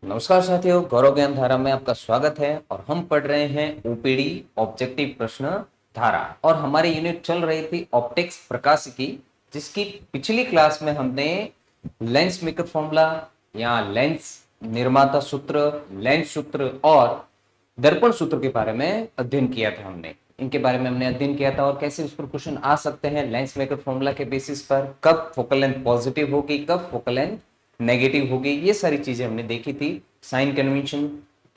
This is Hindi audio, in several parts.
नमस्कार साथियों, गौरव ज्ञान धारा में आपका स्वागत है और हम पढ़ रहे हैं ओपीडी ऑब्जेक्टिव प्रश्न धारा। और हमारी यूनिट चल रही थी ऑप्टिक्स प्रकाशिकी, जिसकी पिछली क्लास में हमने लेंस मेकर फॉर्मूला या लेंस निर्माता सूत्र, लेंस सूत्र और दर्पण सूत्र के बारे में अध्ययन किया था। इनके बारे में हमने अध्ययन किया था और कैसे उस पर क्वेश्चन आ सकते हैं लेंस मेकर फॉर्मूला के बेसिस पर, कब फोकल लेंथ पॉजिटिव होगी, कब फोकल लेंथ नेगेटिव होगी, ये सारी चीजें हमने देखी थी। साइन कन्वेंशन,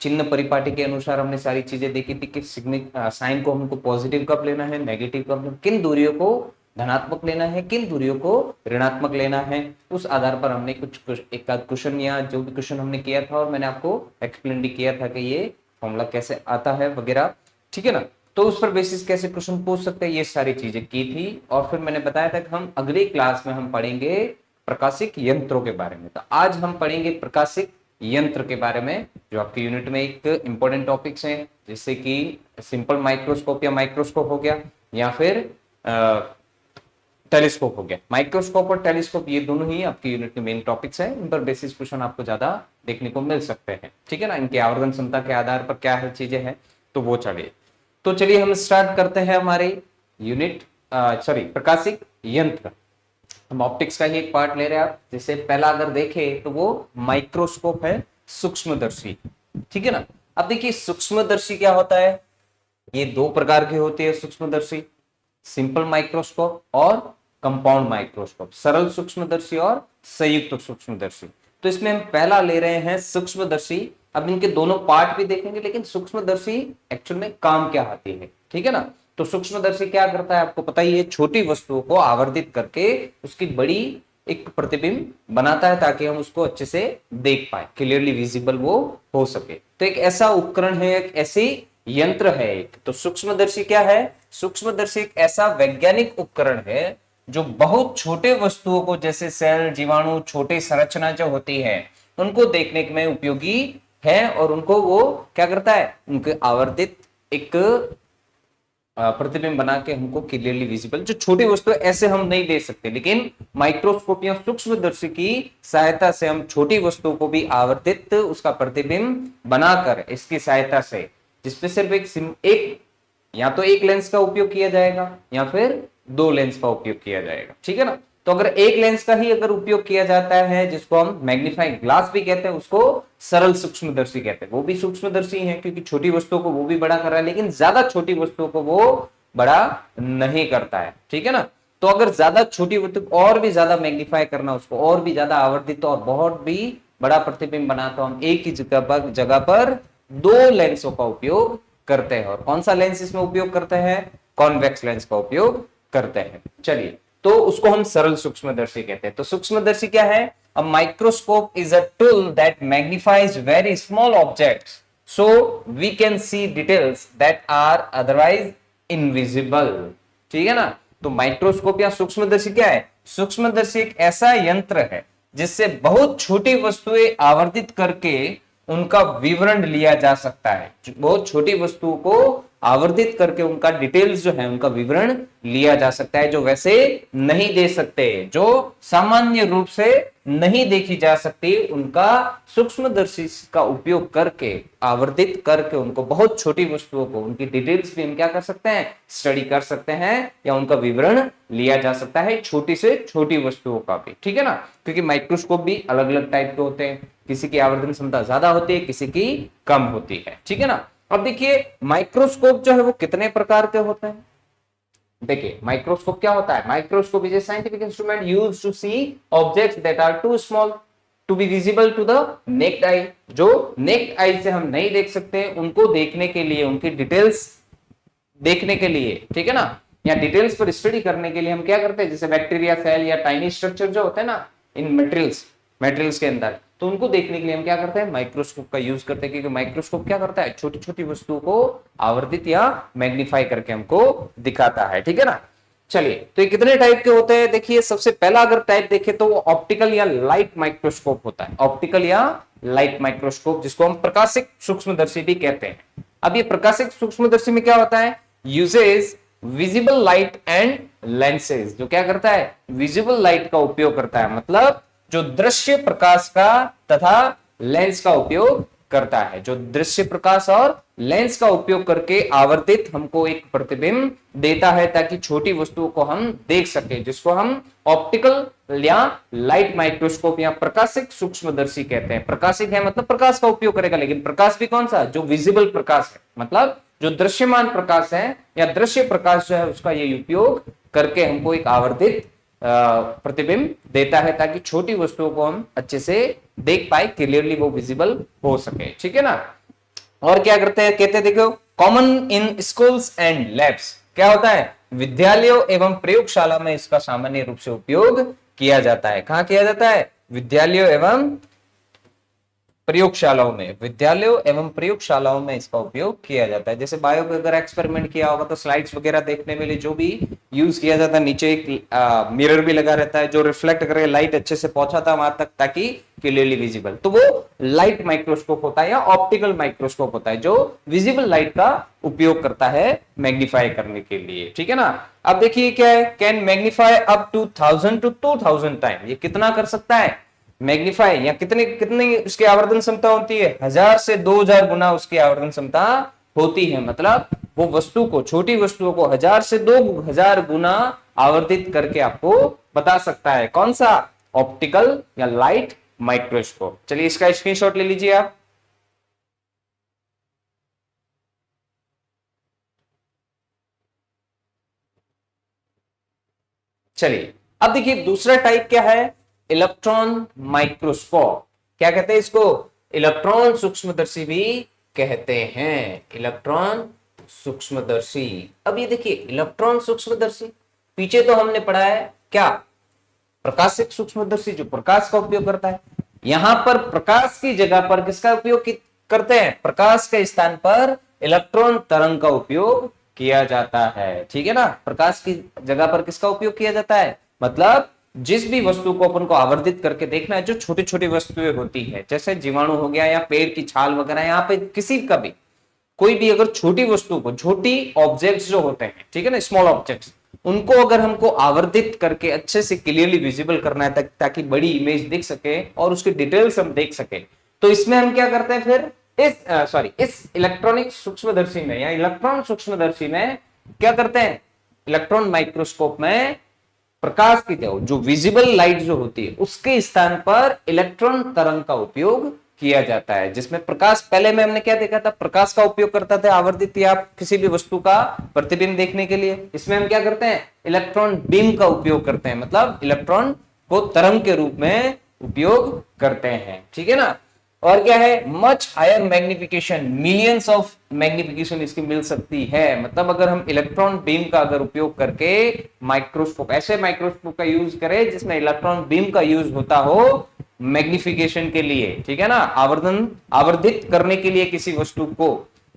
चिन्ह परिपाटी के अनुसार हमने सारी चीजें देखी थी कि साइन को हमको पॉजिटिव कब लेना है, नेगेटिव कब, किन दूरियों को धनात्मक लेना है, किन दूरियों को ऋणात्मक लेना है। उस आधार पर हमने कुछ एक आध क्वेश्चन या जो भी क्वेश्चन हमने किया था और मैंने आपको एक्सप्लेन भी किया था कि ये फॉर्मूला कैसे आता है वगैरह, ठीक है ना। तो उस पर बेसिस कैसे क्वेश्चन पूछ सकते हैं, ये सारी चीजें की थी। और फिर मैंने बताया था कि हम अगली क्लास में हम पढ़ेंगे प्रकाशिक यंत्रों के बारे में। तो आज हम पढ़ेंगे प्रकाशिक यंत्र के बारे में, जो आपकी यूनिट में एक इंपॉर्टेंट टॉपिक्स हैं, जैसे कि सिंपल माइक्रोस्कोप या माइक्रोस्कोप हो गया, या फिर टेलीस्कोप हो गया। माइक्रोस्कोप और टेलीस्कोप ये दोनों ही आपकी यूनिट के मेन टॉपिक्स हैं। इन पर बेसिस क्वेश्चन आपको ज्यादा देखने को मिल सकते हैं, ठीक है ना। इनके आवर्धन क्षमता के आधार पर क्या है चीजें हैं, तो वो चलिए। तो चलिए हम स्टार्ट करते हैं हमारे यूनिट प्रकाशिक यंत्र। हम ऑप्टिक्स का ही एक पार्ट ले रहे हैं आप। जैसे पहला अगर देखें तो वो माइक्रोस्कोप है, सूक्ष्मदर्शी, ठीक है ना। अब देखिए सूक्ष्मदर्शी क्या होता है, ये दो प्रकार के होते हैं सूक्ष्मदर्शी, सिंपल माइक्रोस्कोप और कंपाउंड माइक्रोस्कोप, सरल सूक्ष्मदर्शी और संयुक्त सूक्ष्मदर्शी। तो इसमें हम पहला ले रहे हैं सूक्ष्मदर्शी। अब इनके दोनों पार्ट भी देखेंगे, लेकिन सूक्ष्मदर्शी एक्चुअल में काम क्या आती है, ठीक है ना। तो सूक्ष्मदर्शी क्या करता है आपको पता ही है, छोटी वस्तुओं को आवर्धित करके उसकी बड़ी एक प्रतिबिंब बनाता है, ताकि हम उसको अच्छे से देख पाए, क्लियरली विजिबल वो हो सके। तो एक ऐसा उपकरण है, एक ऐसी यंत्र है एक। तो सूक्ष्मदर्शी क्या है, सूक्ष्मदर्शी एक ऐसा वैज्ञानिक उपकरण है जो बहुत छोटे वस्तुओं को, जैसे सेल, जीवाणु, छोटी संरचना जो होती है, उनको देखने में उपयोगी है। और उनको वो क्या करता है, उनके आवर्धित एक प्रतिबिंब बना के हमको क्लियरली विजिबल, जो छोटी वस्तु है ऐसे हम नहीं दे सकते, लेकिन माइक्रोस्कोप या सूक्ष्मदर्शी की सहायता से हम छोटी वस्तुओं को भी आवर्धित उसका प्रतिबिंब बनाकर, इसकी सहायता से, जिसमें सिर्फ एक या तो एक लेंस का उपयोग किया जाएगा या फिर दो लेंस का उपयोग किया जाएगा, ठीक है ना। तो अगर एक लेंस का ही अगर उपयोग किया जाता है, जिसको हम मैग्नीफाइंग ग्लास भी कहते हैं, उसको सरल सूक्ष्मदर्शी कहते हैं। वो भी सूक्ष्मदर्शी है क्योंकि छोटी वस्तुओं को वो भी बड़ा कर रहा है, लेकिन ज्यादा छोटी वस्तुओं को वो बड़ा नहीं करता है, ठीक है ना। तो अगर ज्यादा छोटी वस्तु और भी ज्यादा मैग्नीफाई करना, उसको और भी ज्यादा आवर्धित और बहुत भी बड़ा प्रतिबिंब बना, तो हम एक ही जगह पर दो लेंसों का उपयोग करते हैं। और कौन सा लेंस इसमें उपयोग करते हैं, कॉन्वेक्स लेंस का उपयोग करते हैं। चलिए, तो उसको हम सरल सूक्ष्मदर्शी कहते हैं। तो सूक्ष्मदर्शी क्या है, a microscope is a tool that magnifies very small objects so we can see details that are otherwise invisible, ठीक है ना। तो माइक्रोस्कोप या सूक्ष्मदर्शी क्या है, सूक्ष्मदर्शी एक ऐसा यंत्र है जिससे बहुत छोटी वस्तुएं आवर्धित करके उनका विवरण लिया जा सकता है। बहुत छोटी वस्तुओं को आवर्धित करके उनका डिटेल्स जो है, उनका विवरण लिया जा सकता है, जो वैसे नहीं दे सकते, जो सामान्य रूप से नहीं देखी जा सकती, उनका सूक्ष्मदर्शी का उपयोग करके, आवर्धित करके उनको, बहुत छोटी वस्तुओं को, उनकी डिटेल्स भी हम क्या कर सकते हैं, स्टडी कर सकते हैं, या उनका विवरण लिया जा सकता है, छोटी से छोटी वस्तुओं का भी, ठीक है ना। क्योंकि माइक्रोस्कोप भी अलग अलग टाइप के होते हैं, किसी की आवर्धन क्षमता ज्यादा होती है, किसी की कम होती है, ठीक है ना। अब देखिए माइक्रोस्कोप जो है वो कितने प्रकार के होते हैं। देखिए माइक्रोस्कोप क्या होता है, microscope is a scientific instrument used to see objects that are too small to be visible to the naked eye. जो नेक्ड आई से हम नहीं देख सकते, उनको देखने के लिए, उनकी डिटेल्स देखने के लिए, ठीक है ना, या डिटेल्स पर स्टडी करने के लिए हम क्या करते हैं, जैसे बैक्टीरिया, सेल या टाइनी स्ट्रक्चर जो होते हैं ना इन मटेरियल्स के अंदर, तो उनको देखने के लिए हम क्या करते हैं, माइक्रोस्कोप का यूज करते हैं। क्योंकि माइक्रोस्कोप क्या करता है, छोटी छोटी वस्तुओं को आवर्धित या मैग्नीफाई करके हमको दिखाता है, ठीक है ना। चलिए, तो ये कितने टाइप के होते हैं, देखिए सबसे पहला अगर टाइप देखें तो वो ऑप्टिकल या लाइट माइक्रोस्कोप होता है। ऑप्टिकल या लाइट माइक्रोस्कोप, जिसको हम प्रकाशिक सूक्ष्मदर्शी भी कहते हैं। अब ये प्रकाशिक सूक्ष्मदर्शी में क्या होता है, uses visible light and lenses. जो क्या करता है, विजिबल लाइट का उपयोग करता है, मतलब जो दृश्य प्रकाश का तथा लेंस का उपयोग करता है, जो दृश्य प्रकाश और लेंस का उपयोग करके आवर्तित हमको एक प्रतिबिंब देता है ताकि छोटी वस्तुओं को हम देख सके, जिसको हम ऑप्टिकल या लाइट माइक्रोस्कोप या प्रकाशिक सूक्ष्मदर्शी कहते हैं। प्रकाशिक है मतलब प्रकाश का उपयोग करेगा, लेकिन प्रकाश भी कौन सा, जो विजिबल प्रकाश है, मतलब जो दृश्यमान प्रकाश है या दृश्य प्रकाश जो है उसका ये उपयोग करके हमको एक आवर्धित प्रतिबिंब देता है ताकि छोटी वस्तुओं को हम अच्छे से देख पाए, क्लियरली वो विजिबल हो सके। ठीक है ना। और क्या करते हैं, कहते हैं देखो, common in schools and labs, क्या होता है, विद्यालयों एवं प्रयोगशाला में इसका सामान्य रूप से उपयोग किया जाता है। कहां किया जाता है, विद्यालयों एवं प्रयोगशालाओं में, विद्यालयों एवं प्रयोगशालाओं में इसका उपयोग किया जाता है। जैसे बायो का अगर एक्सपेरिमेंट किया होगा तो स्लाइड्स वगैरह देखने में लिए जो भी यूज किया जाता है, नीचे एक मिरर भी लगा रहता है जो रिफ्लेक्ट करे, लाइट अच्छे से पहुंचाता है वहां तक ताकि क्लियरली विजिबल, तो वो लाइट माइक्रोस्कोप होता है या ऑप्टिकल माइक्रोस्कोप होता है जो विजिबल लाइट का उपयोग करता है मैग्नीफाई करने के लिए। ठीक है ना। अब देखिए क्या है, can magnify up to 1000 to 2000 time, ये कितना कर सकता है मैग्नीफाई, या कितने कितनी उसकी आवर्धन क्षमता होती है, 1000 से 2000 गुना उसकी आवर्धन क्षमता होती है। मतलब वो वस्तु को, छोटी वस्तुओं को 1000 से 2000 गुना आवर्धित करके आपको बता सकता है। कौन सा, ऑप्टिकल या लाइट माइक्रोस्कोप। चलिए इसका स्क्रीनशॉट ले लीजिए आप। चलिए अब देखिए दूसरा टाइप क्या है, इलेक्ट्रॉन माइक्रोस्कोप। क्या कहते हैं इसको, इलेक्ट्रॉन सूक्ष्मदर्शी भी कहते हैं, इलेक्ट्रॉन सूक्ष्मदर्शी। अब ये देखिए इलेक्ट्रॉन सूक्ष्मदर्शी, पीछे तो हमने पढ़ा है क्या, प्रकाशिक सूक्ष्मदर्शी जो प्रकाश का उपयोग करता है। यहां पर प्रकाश की जगह पर किसका उपयोग करते हैं, प्रकाश के स्थान पर इलेक्ट्रॉन तरंग का उपयोग किया जाता है। ठीक है ना। प्रकाश की जगह पर किसका उपयोग किया जाता है, मतलब जिस भी वस्तु को अपन को आवर्धित करके देखना है, जो छोटी छोटी वस्तुएं होती है, जैसे जीवाणु हो गया या पेड़ की छाल वगैरह, यहाँ पे किसी का भी कोई भी अगर छोटी वस्तु को, छोटी ऑब्जेक्ट्स जो होते हैं, ठीक है ना, स्मॉल ऑब्जेक्ट्स, उनको अगर हमको आवर्धित करके अच्छे से क्लियरली विजिबल करना है ताकि बड़ी इमेज दिख सके और उसके डिटेल्स हम देख सके, तो इसमें हम क्या करते हैं फिर, इस इलेक्ट्रॉनिक सूक्ष्मदर्शी में या इलेक्ट्रॉन सूक्ष्मदर्शी में क्या करते हैं, इलेक्ट्रॉन माइक्रोस्कोप में प्रकाश की जो विजिबल लाइट जो होती है उसके स्थान पर इलेक्ट्रॉन तरंग का उपयोग किया जाता है, जिसमें प्रकाश, पहले में हमने क्या देखा था, प्रकाश का उपयोग करता था आवर्धित या किसी भी वस्तु का प्रतिबिंब देखने के लिए। इसमें हम क्या करते हैं, इलेक्ट्रॉन बीम का उपयोग करते हैं, मतलब इलेक्ट्रॉन को तरंग के रूप में उपयोग करते हैं। ठीक है ना। और क्या है, much higher magnification, millions of magnification इसकी मिल सकती है। मतलब अगर हम इलेक्ट्रॉन बीम का अगर उपयोग करके माइक्रोस्कोप, ऐसे माइक्रोस्कोप का यूज करें जिसमें इलेक्ट्रॉन बीम का यूज होता हो मैग्निफिकेशन के लिए, ठीक है ना, आवर्धित करने के लिए किसी वस्तु को,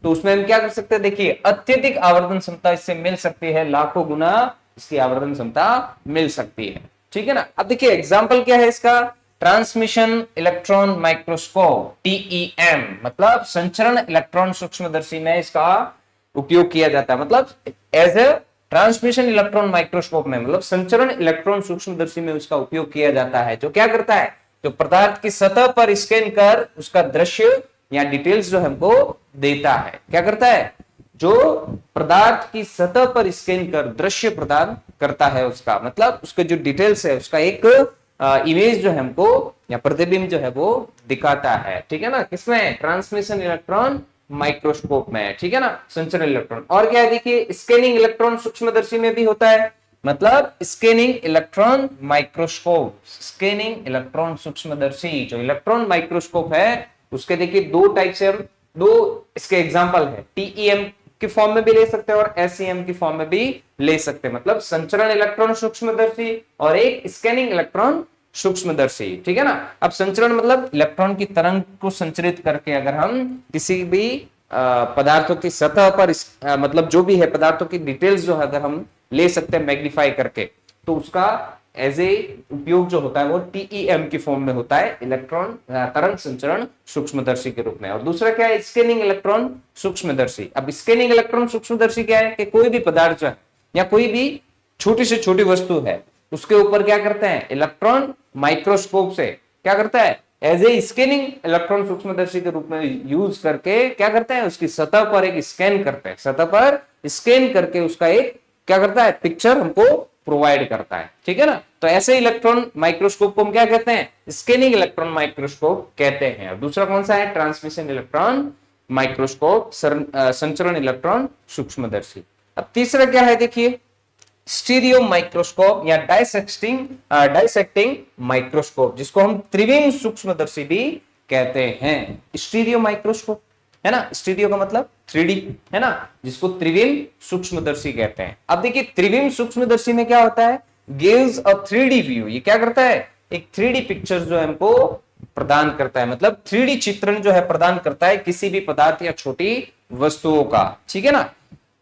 तो उसमें हम क्या कर सकते हैं, देखिए अत्यधिक आवर्धन क्षमता इससे मिल सकती है, लाखों गुना इसकी आवर्धन क्षमता मिल सकती है। ठीक है ना। अब देखिए एग्जाम्पल क्या है इसका, ट्रांसमिशन इलेक्ट्रॉन माइक्रोस्कोप, TEM, मतलब संचरण इलेक्ट्रॉन सूक्ष्मदर्शी में इसका उपयोग किया जाता है। मतलब as a transmission electron microscope में, मतलब संचरण इलेक्ट्रॉन सूक्ष्मदर्शी में उसका उपयोग किया जाता है, जो क्या करता है, जो पदार्थ की सतह पर स्कैन कर उसका दृश्य या डिटेल्स जो हमको देता है। क्या करता है, जो पदार्थ की सतह पर स्कैन कर दृश्य प्रदान करता है उसका, मतलब उसके जो डिटेल्स है उसका एक इमेज जो है हमको या प्रतिबिंब जो है वो दिखाता है। ठीक है ना, किसमें, ट्रांसमिशन इलेक्ट्रॉन माइक्रोस्कोप में। ठीक है ना, संचरण इलेक्ट्रॉन। और क्या है, देखिए स्कैनिंग इलेक्ट्रॉन सूक्ष्मदर्शी में भी होता है, मतलब scanning electron microscope, scanning electron सूक्ष्मदर्शी जो इलेक्ट्रॉन माइक्रोस्कोप है उसके देखिए दो टाइप से, हम दो इसके एग्जांपल है, TEM की फॉर्म में भी ले सकते हैं और SEM की फॉर्म में भी ले सकते हैं, मतलब संचरण इलेक्ट्रॉन सूक्ष्मदर्शी और एक स्कैनिंग इलेक्ट्रॉन सूक्ष्मदर्शी। ठीक है ना। अब संचरण मतलब इलेक्ट्रॉन की तरंग को संचरित करके अगर हम किसी भी पदार्थों की सतह पर मतलब जो भी है पदार्थों की डिटेल्स जो है अगर हम ले सकते हैं मैग्नीफाई करके, तो उसका एज ए उपयोग जो होता है वो TEM की फॉर्म में होता है, इलेक्ट्रॉन तरंग संचरण सूक्ष्मदर्शी के रूप में। और दूसरा क्या है, स्कैनिंग इलेक्ट्रॉन सूक्ष्मदर्शी। अब स्कैनिंग इलेक्ट्रॉन सूक्ष्मदर्शी क्या है कि कोई भी पदार्थ है या कोई भी छोटी से छोटी वस्तु है उसके ऊपर क्या करते हैं, इलेक्ट्रॉन माइक्रोस्कोप से क्या करता है, एज ए स्कैनिंग इलेक्ट्रॉन सूक्ष्मदर्शी के रूप में यूज करके क्या करते हैं, उसकी सतह पर एक स्कैन करते हैं, सतह पर स्कैन करके उसका एक क्या करता है, पिक्चर हमको प्रोवाइड करता है। ठीक है ना, तो ऐसे इलेक्ट्रॉन माइक्रोस्कोप को हम क्या कहते हैं, स्कैनिंग इलेक्ट्रॉन माइक्रोस्कोप कहते हैं। और दूसरा कौन सा है, ट्रांसमिशन इलेक्ट्रॉन माइक्रोस्कोप, संचरण इलेक्ट्रॉन सूक्ष्मदर्शी। अब तीसरा क्या है देखिए, स्टीरियो माइक्रोस्कोप या डाइसेक्टिंग माइक्रोस्कोप, जिसको हम त्रिविम सूक्ष्मदर्शी भी कहते हैं। स्टीरियो माइक्रोस्कोप है ना, स्टीरियो का मतलब 3D है ना, जिसको त्रिविम सूक्ष्मदर्शी कहते हैं। अब देखिए त्रिविम सूक्ष्मदर्शी में क्या होता है, गिव्स अ 3D व्यू, ये क्या करता है, एक 3D पिक्चर जो है हमको प्रदान करता है, मतलब 3D चित्रण जो है प्रदान करता है किसी भी पदार्थ या छोटी वस्तुओं का। ठीक है ना,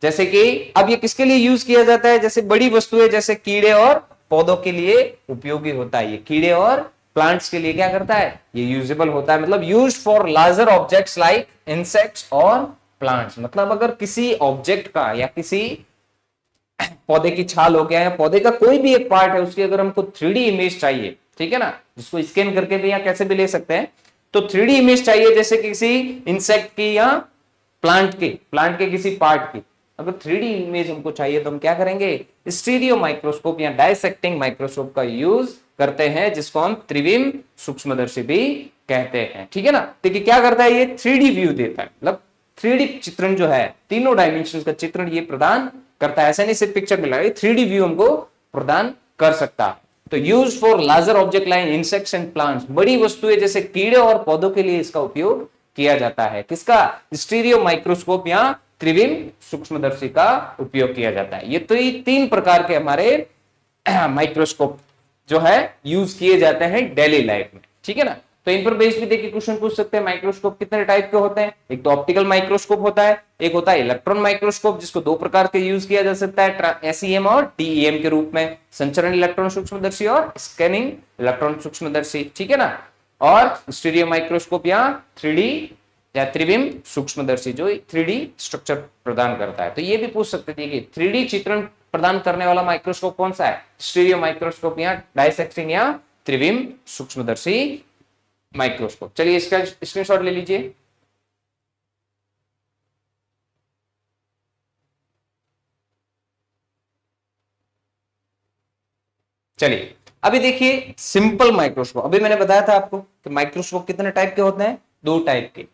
जैसे कि अब ये किसके लिए यूज किया जाता है, जैसे बड़ी वस्तुएं जैसे कीड़े और पौधों के लिए उपयोगी होता है, ये कीड़े और प्लांट्स के लिए क्या करता है, ये यूजेबल होता है, मतलब use for larger objects like insects और प्लांट्स। मतलब अगर किसी ऑब्जेक्ट का या किसी पौधे की छाल हो गया या पौधे का कोई भी एक पार्ट है, उसकी अगर हमको 3D इमेज चाहिए, ठीक है ना, जिसको स्कैन करके भी या कैसे भी ले सकते हैं, तो 3D इमेज चाहिए, जैसे किसी इंसेक्ट की या प्लांट के किसी पार्ट की अगर 3D इमेज हमको चाहिए तो हम क्या करेंगे, स्टीरियो माइक्रोस्कोप या डाइसेक्टिंग माइक्रोस्कोप का यूज करते हैं, जिसको हम त्रिविम सूक्ष्मदर्शी भी कहते हैं। ठीक है ना, देखिए क्या करता है, ये 3D व्यू देता है, मतलब 3D चित्रण जो है, तीनों डायमेंशन का चित्रण ये प्रदान करता है। ऐसा नहीं सिर्फ पिक्चर मिला, 3D व्यू हमको प्रदान कर सकता है। तो use for larger object like insects and plants, बड़ी वस्तुएं जैसे कीड़े और पौधों के लिए इसका उपयोग किया जाता है। किसका, स्टीरियो माइक्रोस्कोप या त्रिविम सूक्ष्मदर्शी का उपयोग किया जाता है। ये तो ये 3 प्रकार के हमारे माइक्रोस्कोप जो है यूज किए जाते हैं डेली लाइफ में। ठीक है ना, तो इन पर बेस भी देखिए क्वेश्चन पूछ सकते हैं, माइक्रोस्कोप कितने टाइप के होते हैं, एक तो ऑप्टिकल माइक्रोस्कोप होता है, एक होता है इलेक्ट्रॉन माइक्रोस्कोप, जिसको 2 प्रकार के यूज किया जा सकता है, एसईएम और टीईएम के रूप में, संचरण इलेक्ट्रॉन सूक्ष्मदर्शी और स्कैनिंग इलेक्ट्रॉन सूक्ष्मदर्शी। ठीक है ना, और स्टीरियो माइक्रोस्कोप या 3D या त्रिविम सूक्ष्मदर्शी जो 3D स्ट्रक्चर प्रदान करता है। तो ये भी पूछ सकते थे कि 3D चित्रण प्रदान करने वाला माइक्रोस्कोप कौन सा है, स्टीरियो माइक्रोस्कोप या डाइसेक्टिंग या त्रिविम सूक्ष्मदर्शी माइक्रोस्कोप। चलिए इसका स्क्रीनशॉट ले लीजिए। चलिए अभी देखिए सिंपल माइक्रोस्कोप, अभी मैंने बताया था आपको कि माइक्रोस्कोप कितने टाइप के होते हैं, 2 टाइप के,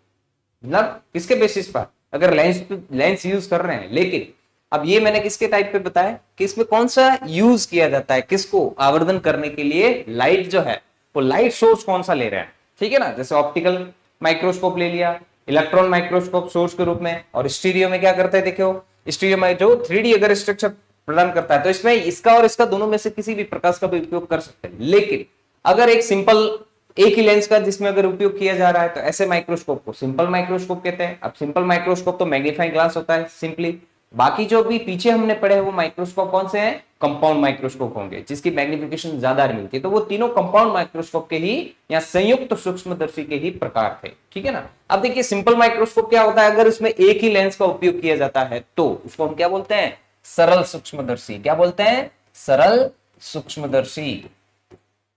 मतलब किसके बेसिस पर, अगर लेंस यूज कर रहे हैं, लेकिन अब ये मैंने किसके टाइप पे बताया कि इसमें कौन सा यूज किया जाता है, किसको आवर्धन करने के लिए लाइट जो है वो लाइट सोर्स कौन सा ले रहे हैं। ठीक है ना, जैसे ऑप्टिकल माइक्रोस्कोप ले लिया, इलेक्ट्रॉन माइक्रोस्कोप सोर्स के रूप में, और स्टीरियो में क्या करता है, देखो स्टीरियो में जो 3D अगर स्ट्रक्चर प्रदान करता है तो इसमें इसका और इसका दोनों में से किसी भी प्रकाश का भी उपयोग कर सकते हैं। लेकिन अगर एक सिंपल एक ही लेंस का जिसमें अगर उपयोग किया जा रहा है तो ऐसे माइक्रोस्कोप को सिंपल माइक्रोस्कोप कहते हैं। अब सिंपल माइक्रोस्कोप तो मैग्नीफाइंग ग्लास होता है सिंपली, बाकी जो भी पीछे हमने पढ़े वो माइक्रोस्कोप कौन से हैं, कंपाउंड माइक्रोस्कोप होंगे, जिसकी मैग्निफिकेशन ज्यादा मिलती है। तो वो तीनों कंपाउंड माइक्रोस्कोप के ही या संयुक्त सूक्ष्मदर्शी के ही प्रकार थे। ठीक है ना, अब देखिए सिंपल माइक्रोस्कोप क्या होता है, अगर उसमें एक ही लेंस का उपयोग किया जाता है तो उसको हम क्या बोलते हैं, सरल सूक्ष्मदर्शी। क्या बोलते हैं, सरल सूक्ष्मदर्शी,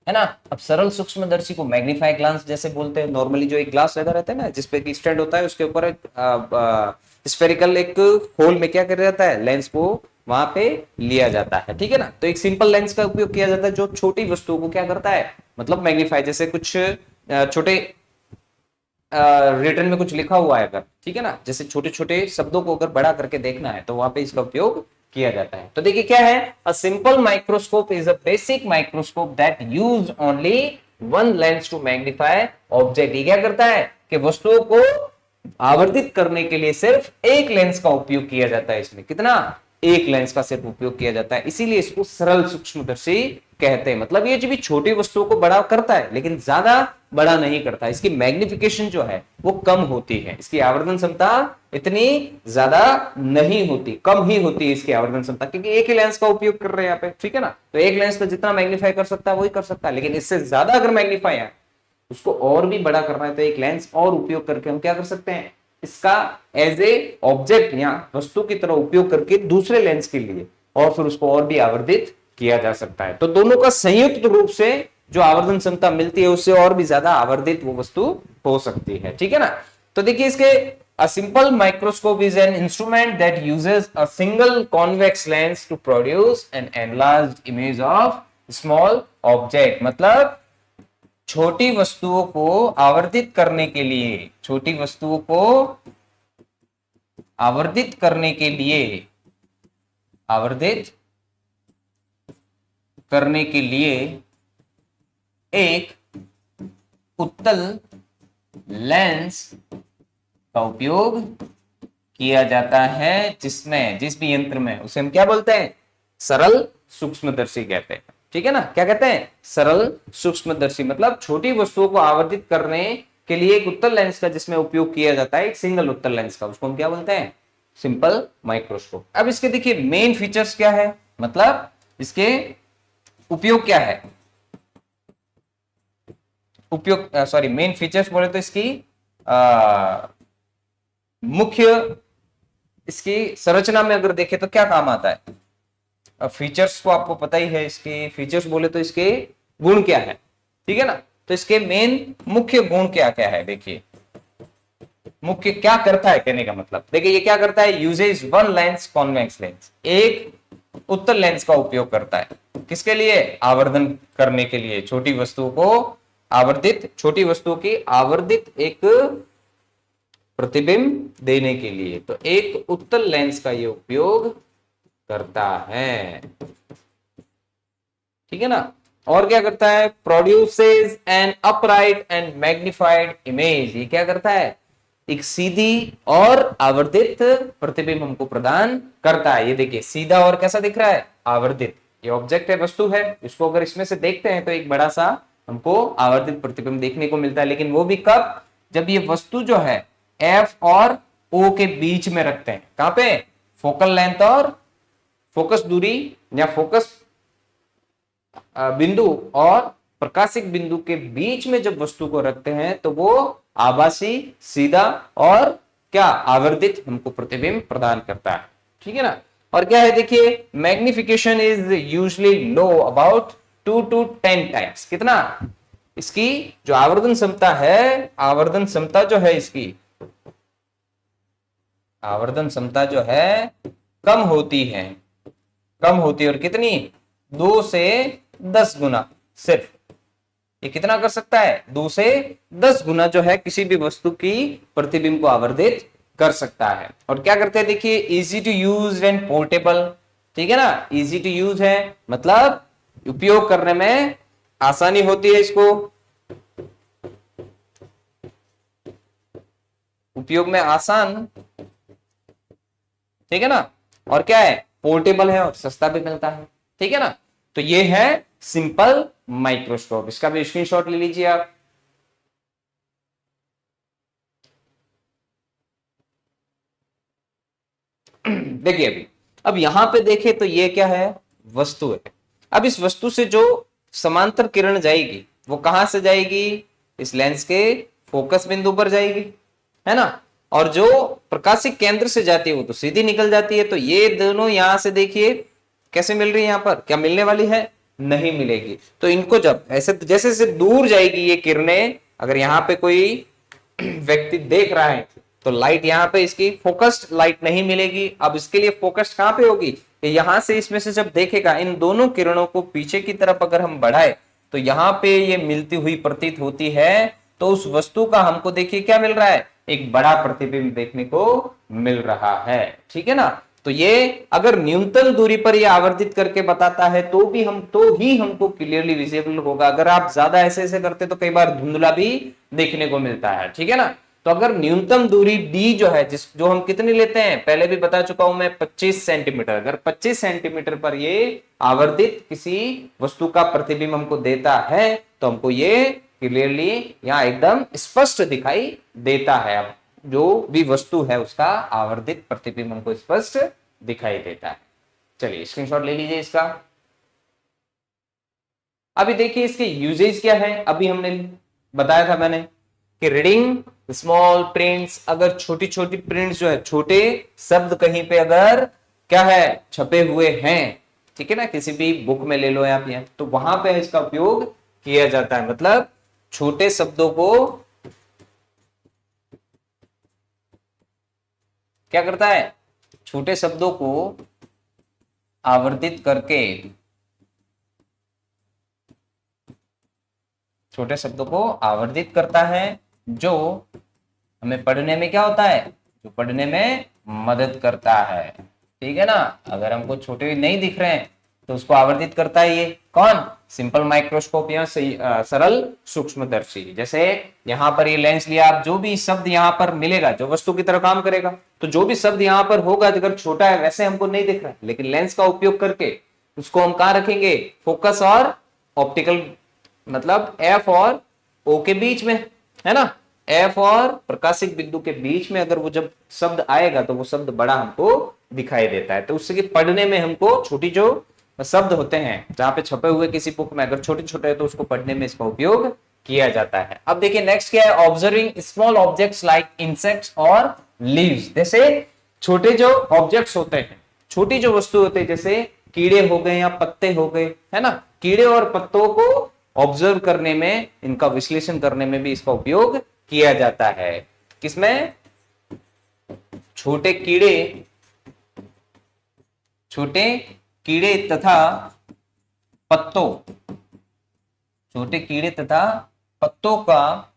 है ना। अब सरल सूक्ष्मदर्शी को मैग्नीफाई ग्लास जैसे बोलते हैं। नॉर्मली जो एक ग्लास लगा रहता है ना, जिसपे की स्टैंड होता है, उसके ऊपर एक स्फेरिकल एक होल में क्या कर जाता है, लेंस को वहां पे लिया जाता है। ठीक है ना, तो एक सिंपल लेंस का उपयोग किया जाता है जो छोटी वस्तुओं को क्या करता है, मतलब मैग्नीफाई, जैसे कुछ छोटे रिटर्न में कुछ लिखा हुआ है अगर, ठीक है ना, जैसे छोटे छोटे शब्दों को अगर बड़ा करके देखना है तो वहां पे इसका उपयोग किया जाता है। तो देखिए क्या है, a simple microscope is a basic microscope that use only one lens to magnify object. ये क्या करता है कि वस्तुओं को आवर्धित करने के लिए सिर्फ एक लेंस का उपयोग किया जाता है। इसमें कितना, एक लेंस का सिर्फ उपयोग किया जाता है, इसीलिए इसको सरल सूक्ष्मदर्शी कहते हैं। मतलब ये जो भी छोटी वस्तुओं को बड़ा करता है लेकिन ज्यादा बड़ा नहीं करता, इसकी मैग्निफिकेशन जो है वो कम होती है, इसकी आवर्धन क्षमता इतनी ज्यादा नहीं होती, कम ही होती है इसकी आवर्धन क्षमता, क्योंकि एक ही लेंस का उपयोग कर रहे हैं यहाँ पे। ठीक है ना, तो एक लेंस पे जितना मैग्नीफाई कर सकता है वही कर सकता है, लेकिन इससे ज्यादा अगर मैग्नीफाई है, उसको और भी बड़ा करना है, तो एक लेंस और उपयोग करके हम क्या कर सकते हैं, इसका एज ए ऑब्जेक्ट या वस्तु की तरह उपयोग करके दूसरे लेंस के लिए और फिर उसको और भी आवर्धित किया जा सकता है। तो दोनों का संयुक्त रूप से जो आवर्धन क्षमता मिलती है उससे और भी ज्यादा आवर्धित वो वस्तु हो सकती है, ठीक है ना। तो देखिए इसके a simple microscope is an instrument that uses a single convex lens to produce an enlarged image of small object। मतलब छोटी वस्तुओं को आवर्धित करने के लिए, छोटी वस्तुओं को आवर्धित करने के लिए, आवर्धित करने के लिए एक उत्तल लेंस का उपयोग किया जाता है, जिसमें, जिस भी यंत्र में, उसे हम क्या बोलते हैं, सरल सूक्ष्मदर्शी कहते हैं, ठीक है ना। क्या कहते हैं, सरल सूक्ष्मदर्शी। मतलब छोटी वस्तुओं को आवर्धित करने के लिए एक उत्तल लेंस का जिसमें उपयोग किया जाता है, एक सिंगल उत्तल लेंस का, उसको हम क्या बोलते हैं, सिंपल माइक्रोस्कोप। अब इसके देखिए मेन फीचर्स क्या है, मतलब इसके उपयोग क्या है, उपयोग सॉरी मेन फीचर्स बोले तो इसकी मुख्य, इसकी संरचना में अगर देखें तो क्या काम आता है। अब फीचर्स को आपको पता ही है, इसके फीचर्स बोले तो इसके गुण क्या है, ठीक है ना। तो इसके मेन मुख्य गुण क्या क्या है, देखिए मुख्य क्या करता है, कहने का मतलब देखिए ये क्या करता है, uses one lens convex lens, एक उत्तल लेंस का उपयोग करता है, किसके लिए, आवर्धन करने के लिए, छोटी वस्तुओं को आवर्धित, छोटी वस्तुओं की आवर्धित एक प्रतिबिंब देने के लिए। तो एक उत्तल लेंस का ये उपयोग करता है, ठीक है ना। और क्या करता है, produces N upright and magnified image. ये क्या करता है, एक सीधी और आवर्धित प्रतिबिंब हमको प्रदान करता है। ये देखिए सीधा और कैसा दिख रहा है, आवर्धित। ये ऑब्जेक्ट है, वस्तु है, इसको अगर इसमें से देखते हैं तो एक बड़ा सा हमको आवर्धित प्रतिबिंब देखने को मिलता है, लेकिन वो भी कब, जब ये वस्तु जो है एफ और ओ के बीच में रखते हैं, कहां पे, फोकल लेंथ और फोकस दूरी या फोकस बिंदु और प्रकाशिक बिंदु के बीच में जब वस्तु को रखते हैं तो वो आभासी, सीधा और क्या, आवर्धित हमको प्रतिबिंब प्रदान करता है, ठीक है ना। और क्या है देखिए, magnification is usually low, about 2 to 10 times. कितना, इसकी जो आवर्धन क्षमता है, आवर्धन क्षमता जो है इसकी, आवर्धन क्षमता जो है कम होती है, कम होती है। और कितनी, 2 से 10 गुना सिर्फ। ये कितना कर सकता है, 2 से 10 गुना जो है किसी भी वस्तु की प्रतिबिंब को आवर्धित कर सकता है। और क्या करते हैं देखिए, easy to use and portable, ठीक है ना। इजी टू यूज है मतलब उपयोग करने में आसानी होती है, इसको उपयोग में आसान, ठीक है ना। और क्या है, पोर्टेबल है और सस्ता भी मिलता है, ठीक है ना। तो ये है सिंपल माइक्रोस्कोप, इसका भी स्क्रीनशॉट ले लीजिए आप। देखिए अभी, अब यहां पे देखे तो ये क्या है, वस्तु है। अब इस वस्तु से जो समांतर किरण जाएगी वो कहां से जाएगी, इस लेंस के फोकस बिंदु पर जाएगी, है ना। और जो प्रकाशिक केंद्र से जाती है वो तो सीधी निकल जाती है। तो ये दोनों यहां से देखिए कैसे मिल रही है, यहां पर क्या मिलने वाली है, नहीं मिलेगी। तो इनको जब ऐसे जैसे जैसे दूर जाएगी ये किरणें, अगर यहाँ पे कोई व्यक्ति देख रहा है तो लाइट यहाँ पे इसकी फोकस्ड लाइट नहीं मिलेगी। अब इसके लिए फोकस्ड कहां पे होगी, यहां से इसमें से जब देखेगा इन दोनों किरणों को पीछे की तरफ अगर हम बढ़ाए तो यहाँ पे ये मिलती हुई प्रतीत होती है। तो उस वस्तु का हमको देखिए क्या मिल रहा है, एक बड़ा प्रतिबिंब देखने को मिल रहा है, ठीक है ना। तो ये अगर न्यूनतम दूरी पर ये आवर्धित करके बताता है तो भी हमको क्लियरली विजिबल होगा। अगर आप ज्यादा ऐसे ऐसे करते तो कई बार धुंधला भी देखने को मिलता है, ठीक है ना। तो अगर न्यूनतम दूरी d जो है, जो हम कितनी लेते हैं, पहले भी बता चुका हूं मैं, 25 सेंटीमीटर। अगर 25 सेंटीमीटर पर ये आवर्धित किसी वस्तु का प्रतिबिंब हमको देता है तो हमको ये क्लियरली यहाँ एकदम स्पष्ट दिखाई देता है। अब जो भी वस्तु है उसका आवर्धित प्रतिबिंब हमको स्पष्ट दिखाई देता है। चलिए स्क्रीनशॉट ले लीजिए इसका। अभी देखिए इसके यूजेज क्या है, अभी हमने बताया था मैंने कि रीडिंग स्मॉल प्रिंट्स, अगर छोटी छोटी प्रिंट्स जो है, छोटे शब्द कहीं पे अगर क्या है छपे हुए हैं, ठीक है ना, किसी भी बुक में ले लो आप यहाँ, तो वहां पे इसका उपयोग किया जाता है। मतलब छोटे शब्दों को क्या करता है, छोटे शब्दों को आवर्धित करके, छोटे शब्दों को आवर्धित करता है, जो हमें पढ़ने में क्या होता है, जो पढ़ने में मदद करता है। ठीक है ना, अगर हमको छोटे नहीं दिख रहे हैं तो उसको आवर्धित करता है ये कौन, सिंपल माइक्रोस्कोप या सरल सूक्ष्मदर्शी। जैसे यहाँ पर ये लेंस लिया आप, जो भी शब्द यहाँ पर मिलेगा जो वस्तु की तरह काम करेगा, तो जो भी शब्द यहाँ पर होगा अगर छोटा है वैसे हमको नहीं दिख रहा है, लेकिन लेंस का उपयोग करके उसको हम कहाँ रखेंगे, फोकस और ऑप्टिकल, मतलब एफ और ओ के बीच में, है ना, एफ और प्रकाशिक बिंदु के बीच में अगर वो जब शब्द आएगा तो वो शब्द बड़ा हमको दिखाई देता है। तो उससे कि पढ़ने में हमको छोटी जो शब्द होते हैं जहां पे छपे हुए किसी बुक में अगर छोटे छोटे है तो उसको पढ़ने में इसका उपयोग किया जाता है। अब देखिए नेक्स्ट क्या है, observing small objects like insects और लीव्स। जैसे छोटे जो ऑब्जेक्ट्स होते हैं, छोटी जो वस्तु होते हैं, जैसे कीड़े हो गए या पत्ते हो गए, है ना, कीड़े और पत्तों को ऑब्जर्व करने में, इनका विश्लेषण करने में भी इसका उपयोग किया जाता है। किसमें, छोटे कीड़े तथा पत्तों, छोटे कीड़े तथा पत्तों का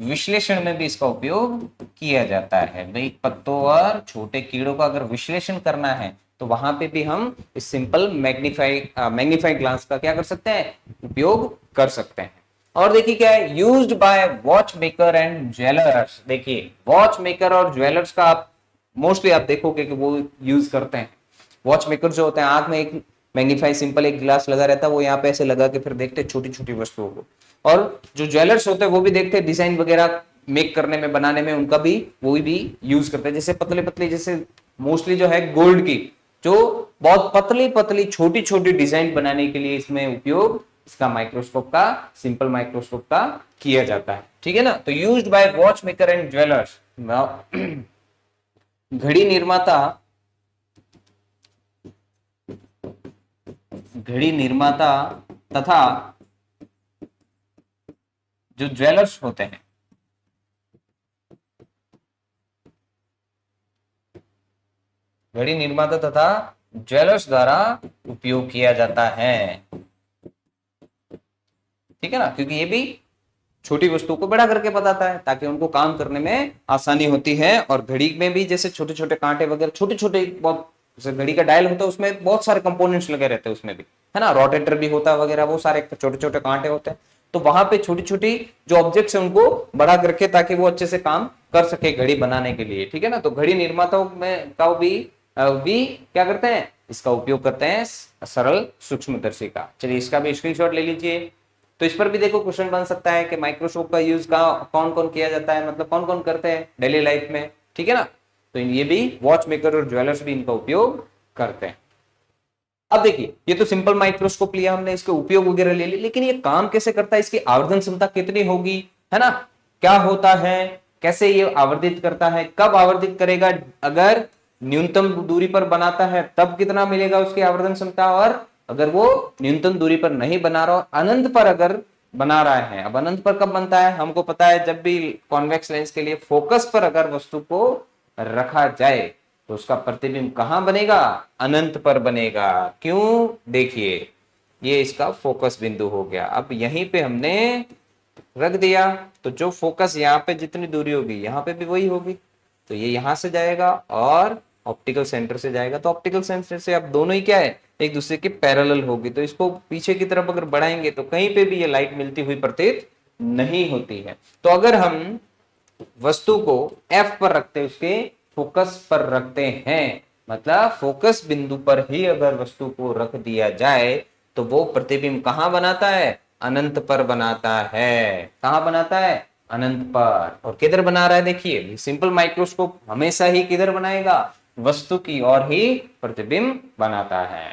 विश्लेषण में भी इसका उपयोग किया जाता है। भाई पत्तों और छोटे कीड़ों का अगर विश्लेषण करना है तो वहां पे भी हम इस सिंपल मैग्नीफाई ग्लास का क्या कर सकते हैं, उपयोग कर सकते हैं। और देखिए क्या है, used by watch maker and jewellers. देखिए वॉच मेकर और ज्वेलर्स का आप मोस्टली आप देखोगे कि वो यूज करते हैं। वॉच मेकर जो होते हैं, आंख में एक मैग्नीफाई सिंपल एक ग्लास लगा रहता है, वो यहाँ पे ऐसे लगा के फिर देखते हैं छोटी छोटी वस्तुओं को। और जो ज्वेलर्स होते हैं वो भी देखते हैं डिजाइन वगैरह मेक करने में, बनाने में, उनका भी वो भी यूज करते हैं। जैसे पतले पतले, जैसे मोस्टली जो है गोल्ड की जो बहुत पतली पतली छोटी छोटी डिजाइन बनाने के लिए इसमें उपयोग इसका माइक्रोस्कोप का, सिंपल माइक्रोस्कोप का किया जाता है। ठीक है ना, तो used by watch maker and jewellers. घड़ी निर्माता तथा जो ज्वेलर्स होते हैं, घड़ी निर्माता तथा ज्वेलर्स द्वारा उपयोग किया जाता है। ठीक है ना, क्योंकि ये भी छोटी वस्तुओं को बड़ा करके बताता है ताकि उनको काम करने में आसानी होती है। और घड़ी में भी जैसे छोटे छोटे कांटे वगैरह, छोटे छोटे बहुत, जैसे घड़ी का डायल होता है उसमें बहुत सारे कंपोनेंट्स लगे रहते हैं उसमें भी, है ना, रोटेटर भी होता है वगैरह, वो सारे छोटे छोटे कांटे होते हैं। तो वहां पे छोटी छोटी जो ऑब्जेक्ट्स है उनको बड़ा करके ताकि वो अच्छे से काम कर सके घड़ी बनाने के लिए। ठीक है ना, तो घड़ी निर्माताओं में का भी क्या करते हैं, इसका उपयोग करते हैं सरल सूक्ष्मदर्शी का। चलिए इसका भी स्क्रीनशॉट ले लीजिए। तो इस पर भी देखो क्वेश्चन बन सकता है कि माइक्रोस्कोप का यूज का कौन कौन किया जाता है, मतलब कौन कौन करते हैं डेली लाइफ में। ठीक है ना, तो ये भी वॉच मेकर और ज्वेलर्स भी इनका उपयोग करते हैं। अब देखिए ये तो सिंपल माइक्रोस्कोप लिया हमने, इसके उपयोग वगैरह ले लिए, लेकिन ये काम कैसे करता है, इसकी आवर्धन क्षमता कितनी होगी, है ना, क्या होता है, कैसे ये आवर्धित करता है, कब आवर्धित करेगा, अगर न्यूनतम दूरी पर बनाता है तब कितना मिलेगा उसकी आवर्धन क्षमता, और अगर वो न्यूनतम दूरी पर नहीं बना रहा, अनंत पर अगर बना रहा है। अब अनंत पर कब बनता है, हमको पता है जब भी कॉन्वेक्स लेंस के लिए फोकस पर अगर वस्तु को रखा जाए तो उसका प्रतिबिंब कहां बनेगा, अनंत पर बनेगा। क्यों, देखिए ये इसका फोकस बिंदु हो गया। अब यहीं पे हमने रख दिया तो जो फोकस यहाँ पे जितनी दूरी होगी यहाँ पे भी वही होगी, तो ये यहां से जाएगा और ऑप्टिकल सेंटर से जाएगा। तो ऑप्टिकल सेंटर से अब दोनों ही क्या है, एक दूसरे के पैरेलल होगी। तो इसको पीछे की तरफ अगर बढ़ाएंगे तो कहीं पे भी ये लाइट मिलती हुई प्रतीत नहीं होती है। तो अगर हम वस्तु को F पर रखते, उसके फोकस पर रखते हैं, मतलब फोकस बिंदु पर ही अगर वस्तु को रख दिया जाए तो वो प्रतिबिंब कहां बनाता है, अनंत पर बनाता है। कहां बनाता है, अनंत पर। और किधर बना रहा है, देखिए सिंपल माइक्रोस्कोप हमेशा ही किधर बनाएगा, वस्तु की ओर ही प्रतिबिंब बनाता है।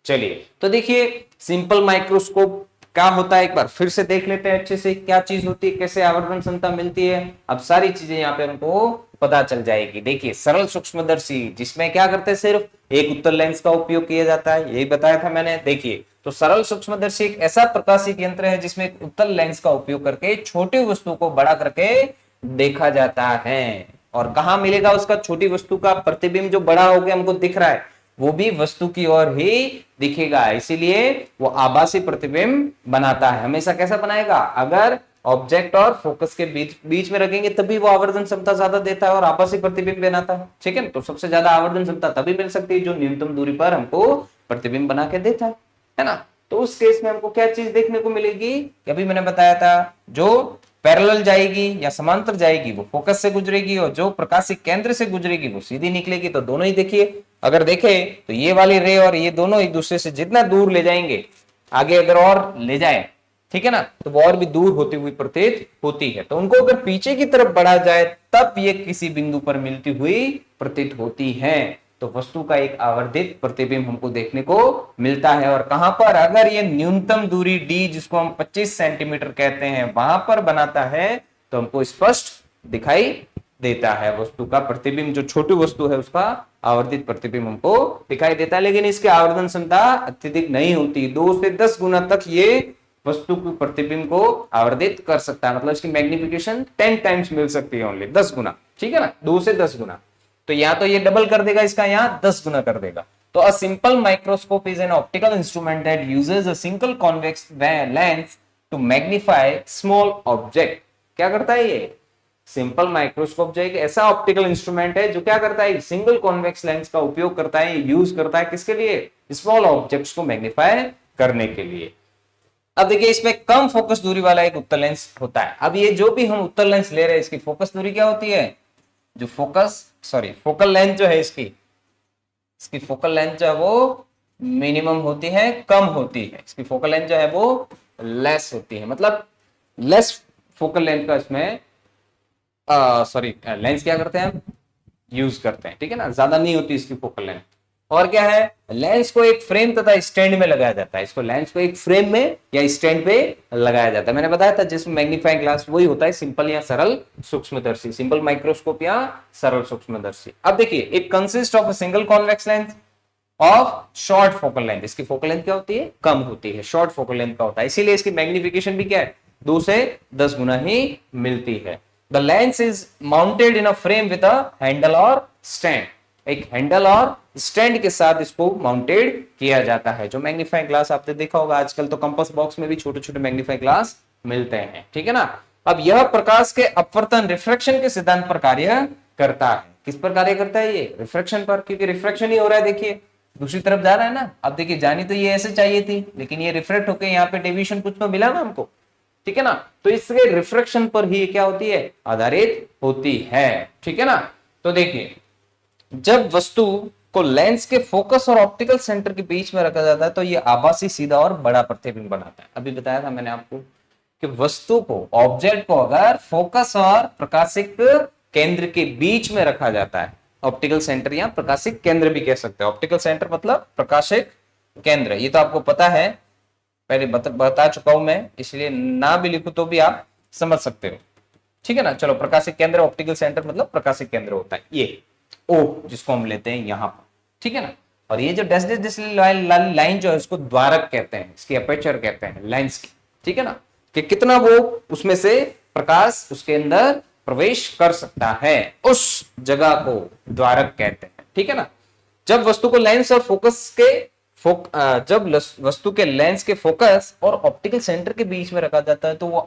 चलिए तो देखिए सिंपल माइक्रोस्कोप क्या होता है एक बार फिर से देख लेते हैं अच्छे से, क्या चीज होती है, कैसे आवर्धन क्षमता मिलती है। अब सारी चीजें यहाँ पे हमको पता चल जाएगी। देखिए सरल सूक्ष्मदर्शी जिसमें क्या करते हैं, सिर्फ एक उत्तल लेंस का उपयोग किया जाता है, यही बताया था मैंने। देखिए तो सरल सूक्ष्मदर्शी एक ऐसा प्रकाशिक यंत्र है जिसमें एक उत्तल लेंस का उपयोग करके छोटी वस्तु को बड़ा करके देखा जाता है। और कहां मिलेगा उसका छोटी वस्तु का प्रतिबिंब जो बड़ा हो गया हमको दिख रहा है, वो भी वस्तु की ओर ही दिखेगा, इसीलिए वो आभासी प्रतिबिंब बनाता है। हमेशा कैसा बनाएगा, अगर ऑब्जेक्ट और फोकस के बीच बीच में रखेंगे तभी वो आवर्धन क्षमता ज्यादा देता है और आभासी प्रतिबिंब बनाता है। ठीक है, तो सबसे ज्यादा आवर्धन क्षमता तभी मिल सकती है जो न्यूनतम दूरी पर हमको प्रतिबिंब बना के देता है ना। तो उस केस में हमको क्या चीज देखने को मिलेगी, अभी मैंने बताया था, जो पैरेलल जाएगी या समांतर जाएगी वो फोकस से गुजरेगी और जो प्रकाशिक केंद्र से गुजरेगी वो सीधी निकलेगी। तो दोनों ही देखिए, अगर देखे तो ये वाली रे और ये दोनों एक दूसरे से जितना दूर ले जाएंगे, आगे अगर और ले जाए, ठीक है ना, तो वो और भी दूर होती हुई प्रतीत होती है। तो उनको अगर पीछे की तरफ बढ़ा जाए तब ये किसी बिंदु पर मिलती हुई प्रतीत होती है। तो वस्तु का एक आवर्धित प्रतिबिंब हमको देखने को मिलता है। और कहां पर, अगर ये न्यूनतम दूरी d जिसको हम 25 सेंटीमीटर कहते हैं वहां पर बनाता है तो हमको स्पष्ट दिखाई देता है वस्तु का प्रतिबिंब। जो छोटी वस्तु है उसका आवर्धित प्रतिबिंब हमको दिखाई देता है, लेकिन इसकी आवर्धन क्षमता अत्यधिक नहीं होती। 2 से 10 गुना तक ये वस्तु के प्रतिबिंब को आवर्धित कर सकता है, मतलब इसकी मैग्निफिकेशन 10 टाइम्स मिल सकती है, ओनली 10 गुना। ठीक है ना, 2 से 10 गुना। तो या तो ये डबल कर देगा इसका, यहाँ 10 गुना कर देगा। तो a simple microscope is an optical instrument that uses a single convex lens to magnify small object. क्या करता है ये सिंपल माइक्रोस्कोप, जो एक ऐसा ऑप्टिकल इंस्ट्रूमेंट है जो क्या करता है, सिंगल कॉन्वेक्स लेंस का उपयोग करता है, यूज करता है किसके लिए, स्मॉल ऑब्जेक्ट्स को मैग्नीफाई करने के लिए। अब देखिए इसमें कम फोकस दूरी वाला एक उत्तल लेंस होता है। अब ये जो भी हम उत्तल लेंस ले रहे हैं इसकी फोकस दूरी क्या होती है, जो फोकल लेंथ जो है इसकी फोकल लेंथ जो है वो मिनिमम होती है, कम होती है। इसकी फोकल लेंथ जो है वो लेस होती है, मतलब लेस फोकल लेंथ का इसमें लेंस क्या करते हैं हम यूज करते हैं। ठीक है ना, ज्यादा नहीं होती इसकी फोकल लेंथ। और क्या है, लेंस को एक फ्रेम तथा स्टैंड में लगाया जाता है। इसको लेंस को एक फ्रेम में या स्टैंड पे लगाया जाता है। मैंने बताया था जिसमें मैग्नीफाइंग ग्लास वही होता है सिंपल या सरल सूक्ष्मदर्शी, सिंपल माइक्रोस्कोप या सरल सूक्ष्मदर्शी। अब देखिए it consist of a single convex lens of short focal length. इसकी फोकल लेंथ क्या होती है, कम होती है, शॉर्ट फोकल लेंथ का होता है, इसीलिए इसकी मैग्निफिकेशन भी क्या है 2 से 10 गुना ही मिलती है। The lens is mounted in a frame with a handle और स्टैंड। एक हैंडल और स्टैंड के साथ इसको माउंटेड किया जाता है। जो मैग्नीफाइंग ग्लास आपने देखा होगा, आजकल तो कंपास बॉक्स में भी छोटे छोटे मैग्नीफाइंग ग्लास मिलते हैं। ठीक है ना, अब यह प्रकाश के अपवर्तन रिफ्रैक्शन के सिद्धांत पर कार्य करता है। किस पर कार्य करता है ये, रिफ्रैक्शन पर, क्योंकि रिफ्रैक्शन ही हो रहा है। देखिए दूसरी तरफ जा रहा है ना, अब देखिए जानी तो ये ऐसे चाहिए थी, लेकिन ये रिफ्रेक्ट होकर यहाँ पे डेविएशन कुछ तो मिला ना हमको। ठीक है ना, तो इसके रिफ्रैक्शन पर ही क्या होती है, आधारित होती है। ठीक है ना, तो देखिए जब वस्तु को लेंस के फोकस और ऑप्टिकल सेंटर के बीच में रखा जाता है तो ये आभासी सीधा और बड़ा प्रतिबिंब बनाता है। अभी बताया था मैंने आपको कि वस्तु को, ऑब्जेक्ट को अगर फोकस और प्रकाशिक केंद्र के बीच में रखा जाता है, ऑप्टिकल सेंटर या प्रकाशिक केंद्र भी कह सकते हैं। ऑप्टिकल सेंटर मतलब प्रकाशिक केंद्र, ये तो आपको पता है, पहले बता चुका हूं मैं, इसलिए ना भी लिखूं तो भी आप समझ सकते हो। ठीक है ना, चलो प्रकाशिक केंद्र, ऑप्टिकल सेंटर मतलब प्रकाशिक केंद्र होता है ये ओ, जिसको हम लेते हैं यहां पर। ठीक है ना, और ये जो डैश डैश लाइन जो है उसको द्वारक कहते हैं, इसकी अपर्चर कहते हैं लेंस की। ठीक है ना, कि कितना वो उसमें से प्रकाश उसके अंदर प्रवेश कर सकता है, उस जगह को द्वारक कहते हैं। ठीक है ना, जब वस्तु को लेंस और फोकस के जब वस्तु के लेंस के फोकस और ऑप्टिकल सेंटर के बीच में रखा जाता है तो वो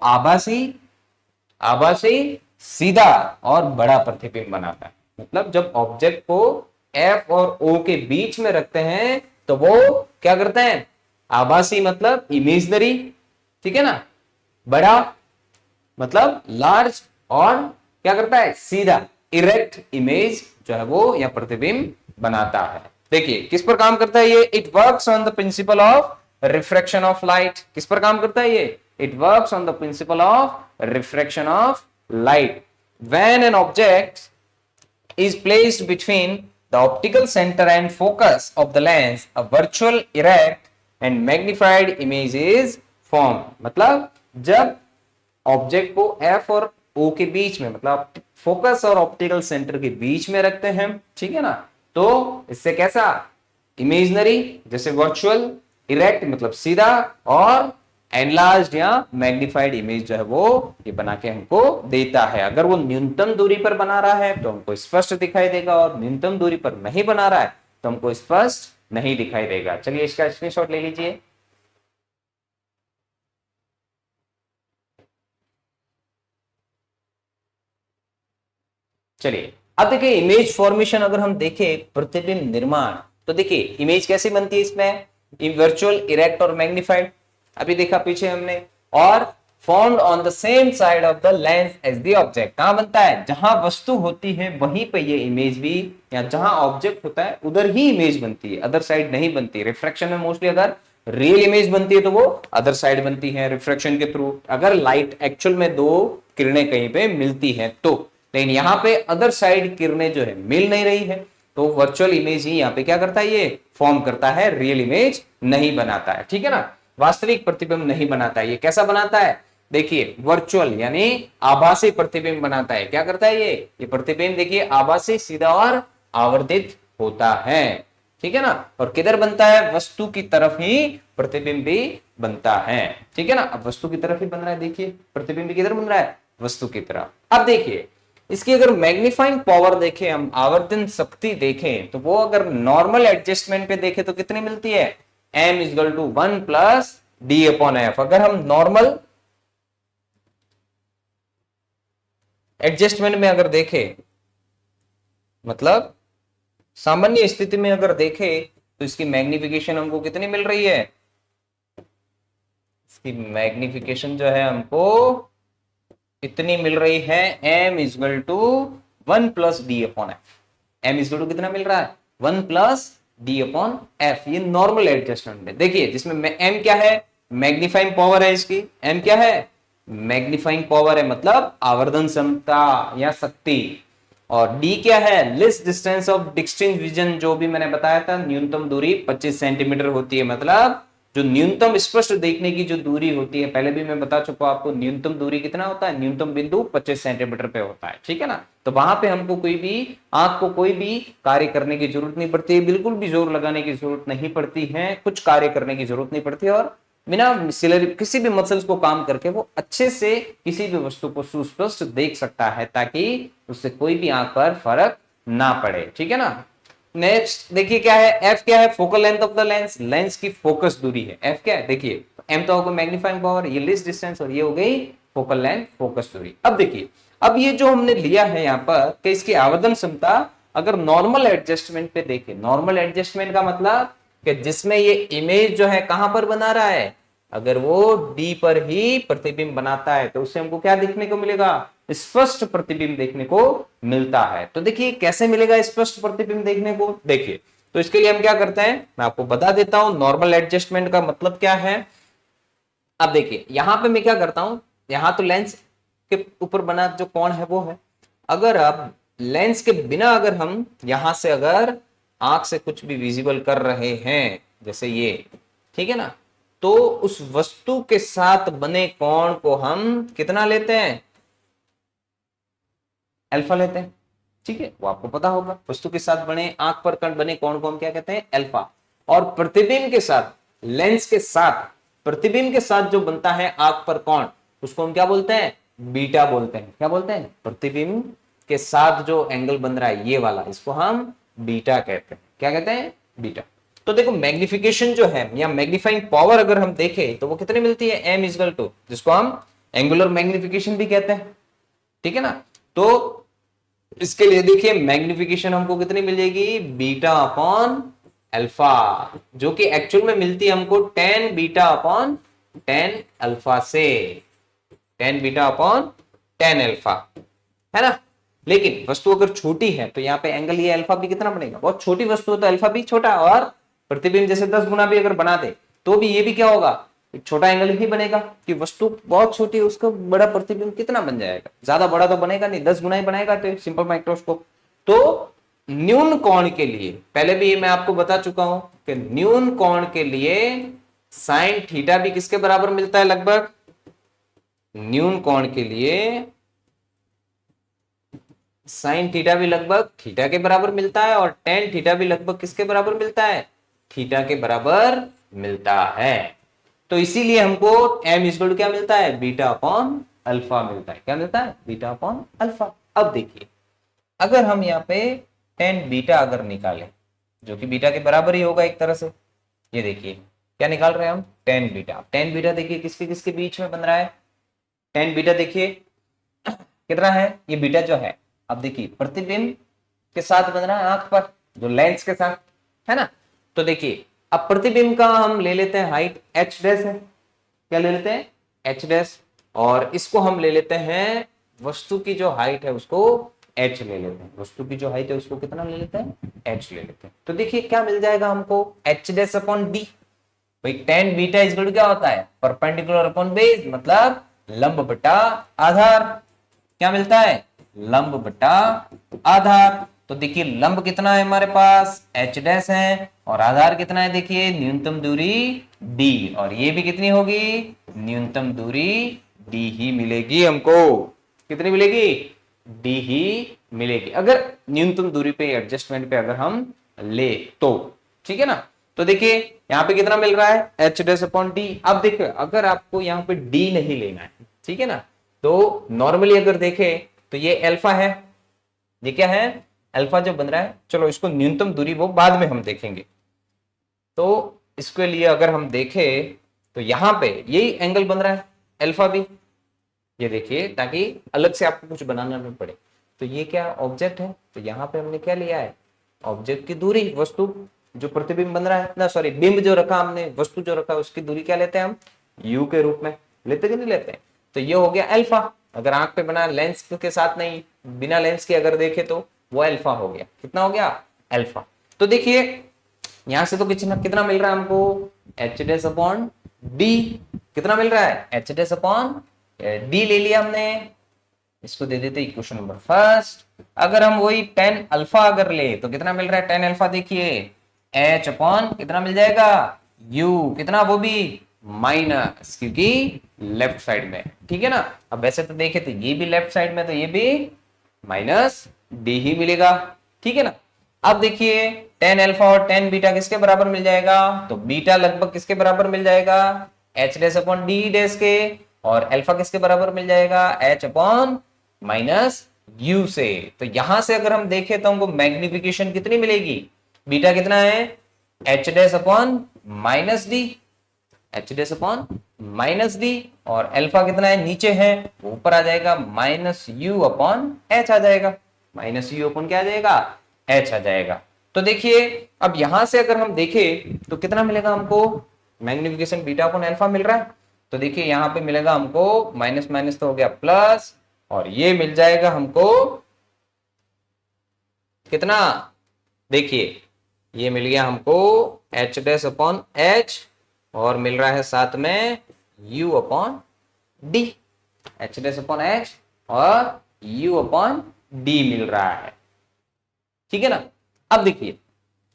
आभासी सीधा और बड़ा प्रतिबिंब बनाता है। मतलब जब ऑब्जेक्ट को F और O के बीच में रखते हैं तो वो क्या करते हैं, आभासी मतलब इमेजनरी, ठीक है ना, बड़ा मतलब लार्ज, और क्या करता है, सीधा इरेक्ट इमेज जो है वो या प्रतिबिंब बनाता है। देखिए किस पर काम करता है ये, it works on the principle of refraction of light. किस पर काम करता है ये, it works on the principle of refraction of light. When an object is placed between the optical center and focus of the lens, a virtual erect and magnified image is formed। मतलब जब ऑब्जेक्ट को F और O के बीच में, मतलब फोकस और ऑप्टिकल सेंटर के बीच में रखते हैं, ठीक है ना, तो इससे कैसा इमेजनरी, जैसे वर्चुअल इरेक्ट मतलब सीधा, और एनलार्ज्ड या मैग्निफाइड इमेज जो है वो ये बना के हमको देता है। अगर वो न्यूनतम दूरी पर बना रहा है तो हमको स्पष्ट दिखाई देगा, और न्यूनतम दूरी पर नहीं बना रहा है तो हमको स्पष्ट नहीं दिखाई देगा। चलिए इसका स्क्रीनशॉट ले लीजिए। चलिए अब देखिए इमेज फॉर्मेशन, अगर हम देखें प्रतिबिंब निर्माण, तो देखिए इमेज कैसे बनती है इसमें, वर्चुअल, इरेक्ट और मैग्निफाइड, अभी देखा पीछे हमने, और formed on the same side of the lens as the object. कहां बनता है, जहां वस्तु होती है वहीं पे ये इमेज भी, या जहां ऑब्जेक्ट होता है उधर ही इमेज बनती है, अदर साइड नहीं बनती। रिफ्रैक्शन में मोस्टली अगर रियल इमेज बनती है तो वो अदर साइड बनती है रिफ्रैक्शन के थ्रू, अगर लाइट एक्चुअल में दो किरणें कहीं पे मिलती है तो। लेकिन यहाँ पे अदर साइड किरणें जो है मिल नहीं रही है, तो वर्चुअल इमेज ही यहाँ पे क्या करता है, ये फॉर्म करता है, रियल इमेज नहीं बनाता है। ठीक है ना, वास्तविक प्रतिबिंब नहीं बनाता है। ये कैसा बनाता है, देखिए वर्चुअल यानी आभासी प्रतिबिंब बनाता है। क्या करता है ये प्रतिबिंब देखिए आभासी, सीधा और आवर्धित होता है। ठीक है ना, और किधर बनता है, वस्तु की तरफ ही प्रतिबिंब भी बनता है। ठीक है ना, अब वस्तु की तरफ ही बन रहा है, देखिए प्रतिबिंब किधर बन रहा है, वस्तु की तरफ। अब देखिए इसकी अगर मैग्नीफाइंग पावर देखें, हम आवर्धन शक्ति देखें, तो वो अगर नॉर्मल एडजस्टमेंट पे देखें तो कितनी मिलती है, m equal to 1 plus d upon F. अगर हम नॉर्मल एडजस्टमेंट में अगर देखें, मतलब सामान्य स्थिति में अगर देखें, तो इसकी मैग्निफिकेशन हमको कितनी मिल रही है, इसकी मैग्निफिकेशन जो है हमको कितनी मिल रही है, m equal to 1 plus d upon f. m equal to कितना मिल रहा है, 1 प्लस डी अपॉन एफ। ये नॉर्मल एडजस्टमेंट में देखिए, जिसमें m क्या है, मैग्नीफाइंग पावर है इसकी, m क्या है, मैग्नीफाइंग पावर है, मतलब आवर्धन क्षमता या शक्ति, और d क्या है, less distance of distinct vision, जो भी मैंने बताया था, न्यूनतम दूरी 25 सेंटीमीटर होती है, मतलब जो न्यूनतम स्पष्ट देखने की जो दूरी होती है, पहले भी मैं बता चुका आपको न्यूनतम दूरी कितना होता है, न्यूनतम बिंदु 25 सेंटीमीटर पे होता है। ठीक है ना, तो वहां पे हमको कोई भी आंख को कोई भी कार्य करने की जरूरत नहीं पड़ती है, बिल्कुल भी जोर लगाने की जरूरत नहीं पड़ती है, कुछ कार्य करने की जरूरत नहीं पड़ती है, और बिना सिलरी किसी भी मसल्स को काम करके वो अच्छे से किसी भी वस्तु को सुस्पष्ट देख सकता है, ताकि उससे कोई भी आंख पर फर्क ना पड़े। ठीक है ना, नेक्स्ट देखिए क्या है, एफ क्या है, focal length of the lens, lens की फोकस दूरी है, एफ क्या है, देखिए एम तो होगा मैग्नीफाइंग पावर, ये लिस्ट डिस्टेंस, और ये हो गई फोकल लेंथ, फोकस दूरी। अब देखिए, अब ये जो हमने लिया है यहाँ पर कि इसकी आवर्धन क्षमता, अगर नॉर्मल एडजस्टमेंट पे देखें, नॉर्मल एडजस्टमेंट का मतलब कि जिसमें ये इमेज जो है कहां पर बना रहा है, अगर वो डी पर ही प्रतिबिंब बनाता है तो उससे हमको क्या देखने को मिलेगा, स्पष्ट प्रतिबिंब देखने को मिलता है। तो देखिए कैसे मिलेगा स्पष्ट प्रतिबिंब देखने को, देखिए तो इसके लिए हम क्या करते हैं, मैं आपको बता देता हूं नॉर्मल एडजस्टमेंट का मतलब क्या है। अब देखिए यहां पे मैं क्या करता हूं, यहां तो लेंस के ऊपर बना जो कोण है वो है, अगर अब लेंस के बिना अगर हम यहां से अगर आंख से कुछ भी विजिबल कर रहे हैं, जैसे ये, ठीक है ना, तो उस वस्तु के साथ बने कोण को हम कितना लेते हैं, अल्फा लेते हैं। ठीक है, वो आपको पता होगा, वस्तु के साथ बने आंख पर कण बने कोण को हम क्या कहते हैं, अल्फा। और प्रतिबिंब के साथ, लेंस के साथ, प्रतिबिंब के साथ जो बनता है आंख पर कोण, उसको हम क्या बोलते हैं, बीटा बोलते हैं। क्या बोलते हैं, प्रतिबिंब के साथ जो एंगल बन रहा है ये वाला, इसको हम बीटा कहते हैं। क्या कहते हैं, बीटा। तो देखो मैग्निफिकेशन जो है या मैग्नीफाइंग पावर अगर हम देखें तो वो कितनी मिलती है, एम इजगल टू, जिसको हम एंगुलर मैग्निफिकेशन भी कहते हैं। ठीक है ना, तो इसके लिए देखिए मैग्निफिकेशन हमको कितनी मिल जाएगी, बीटा अपॉन अल्फा, जो कि एक्चुअल में मिलती है हमको 10 बीटा अपॉन 10 अल्फा से, 10 बीटा अपॉन 10 अल्फा, है ना। लेकिन वस्तु अगर छोटी है तो यहाँ पे एंगल ये अल्फा भी कितना बनेगा, बहुत छोटी वस्तु है तो अल्फा भी छोटा, और प्रतिबिंब जैसे 10 गुना भी अगर बना दे तो भी ये भी क्या होगा, एक छोटा एंगल ही बनेगा, कि वस्तु बहुत छोटी है उसका बड़ा प्रतिबिंब कितना बन जाएगा, ज्यादा बड़ा तो बनेगा नहीं, 10 गुना ही बनेगा, तो सिंपल माइक्रोस्कोप। तो न्यून कोण के लिए, पहले भी मैं आपको बता चुका हूं कि न्यून कोण के लिए साइन थीटा भी किसके बराबर मिलता है, लगभग, न्यून कोण के लिए साइन थीटा भी लगभग थीटा के बराबर मिलता है, और टेन थीटा भी लगभग किसके बराबर मिलता है, थीटा के बराबर मिलता है। तो इसीलिए हमको m इक्वल टू क्या मिलता है, बीटा अपॉन अल्फा मिलता है। क्या मिलता है, बीटा अपॉन अल्फा। अब देखिए अगर हम यहाँ पे टेन बीटा अगर निकालें, जो कि बीटा के बराबर ही होगा एक तरह से, ये देखिए क्या निकाल रहे हैं हम, टेन बीटा। टेन बीटा देखिए किसके किसके बीच में बन रहा है, टेन बीटा देखिए कितना है, ये बीटा जो है, अब देखिए प्रतिबिंब के साथ बन रहा है आंख पर, जो लेंस के साथ है ना। तो देखिए अब प्रतिबिंब का हम ले लेते हैं हाइट h डैश है, क्या ले लेते हैं, h डैश, और इसको हम ले लेते हैं वस्तु की जो हाइट है उसको h ले लेते हैं, वस्तु की जो हाइट है उसको कितना ले लेते हैं, h ले लेते हैं। तो देखिए क्या मिल जाएगा हमको, h डैश अपॉन d। भाई टेन बीटा इक्वल टू क्या होता है, परपेंडिकुलर अपॉन बेस, मतलब लंब बटा आधार। क्या मिलता है, लंब बटा आधार। तो देखिए लंब कितना है हमारे पास, h डैश है, और आधार कितना है, देखिए न्यूनतम दूरी d, और ये भी कितनी होगी, न्यूनतम दूरी d ही मिलेगी हमको। कितनी मिलेगी, d ही मिलेगी, अगर न्यूनतम दूरी पे एडजस्टमेंट पे अगर हम ले तो, ठीक है ना। तो देखिए यहाँ पे कितना मिल रहा है, एच डैश अपॉन डी। अब देखिए अगर आपको यहाँ पे डी नहीं लेना है, ठीक है ना, तो नॉर्मली अगर देखें तो ये अल्फा है, ये क्या है, अल्फा जो बन रहा है। चलो इसको न्यूनतम दूरी वो बाद में हम देखेंगे। तो इसके लिए अगर हम देखें तो यहाँ पे यही एंगल बन रहा है अल्फा भी, ये देखिए, ताकि अलग से आपको कुछ बनाना न पड़े। तो ये क्या ऑब्जेक्ट है, तो यहाँ पे हमने क्या लिया है, ऑब्जेक्ट की दूरी, वस्तु जो प्रतिबिंब बन रहा है ना, सॉरी बिंब जो रखा हमने, वस्तु जो रखा उसकी दूरी क्या लेते हैं हम, u के रूप में लेते कि नहीं लेते हैं। तो ये हो गया अल्फा, अगर आंख पे बना लेंस के साथ नहीं, बिना लेंस के अगर देखे तो वो अल्फा हो गया। कितना हो गया, अल्फा। तो देखिए यहां से तो कितना मिल रहा है हमको, एच डैश अपॉन डी। कितना मिल रहा है, एच डैश अपॉन डी ले लिया हमने, इसको दे देते इक्वेशन नंबर फर्स्ट। अगर हम वही टेन अल्फा अगर ले तो कितना मिल रहा है, टेन अल्फा देखिए एच अपॉन कितना मिल जाएगा, यू, कितना, वो भी माइनस, क्योंकि लेफ्ट साइड में, ठीक है ना। अब वैसे तो देखे तो ये भी लेफ्ट साइड में, तो ये भी माइनस डी ही मिलेगा, ठीक है ना। अब देखिए टेन अल्फा और टेन बीटा किसके बराबर मिल जाएगा, तो बीटा लगभग किसके बराबर मिल जाएगा, H dash upon D dash के, और अल्फा किसके बराबर मिल जाएगा, एच अपॉन माइनस यू से। तो यहां से अगर हम देखें तो हमको मैग्निफिकेशन कितनी मिलेगी, बीटा कितना है, H dash upon minus D, H dash upon minus d, और अल्फा कितना है, नीचे है, वो ऊपर आ जाएगा, माइनस यू अपॉन एच आ जाएगा, माइनस यू अपॉन क्या आ जाएगा, एच आ जाएगा। तो देखिए अब यहां से अगर हम देखें तो कितना मिलेगा हमको, मैग्निफिकेशन बीटा अपॉन अल्फा मिल रहा है। तो देखिए यहां पे मिलेगा हमको माइनस माइनस तो हो गया प्लस, और ये मिल जाएगा हमको कितना, देखिए ये मिल गया हमको एच डैश अपॉन एच, और मिल रहा है साथ में u upon D, H dash upon H और u अपॉन डी मिल रहा है, ठीक है ना। अब देखिए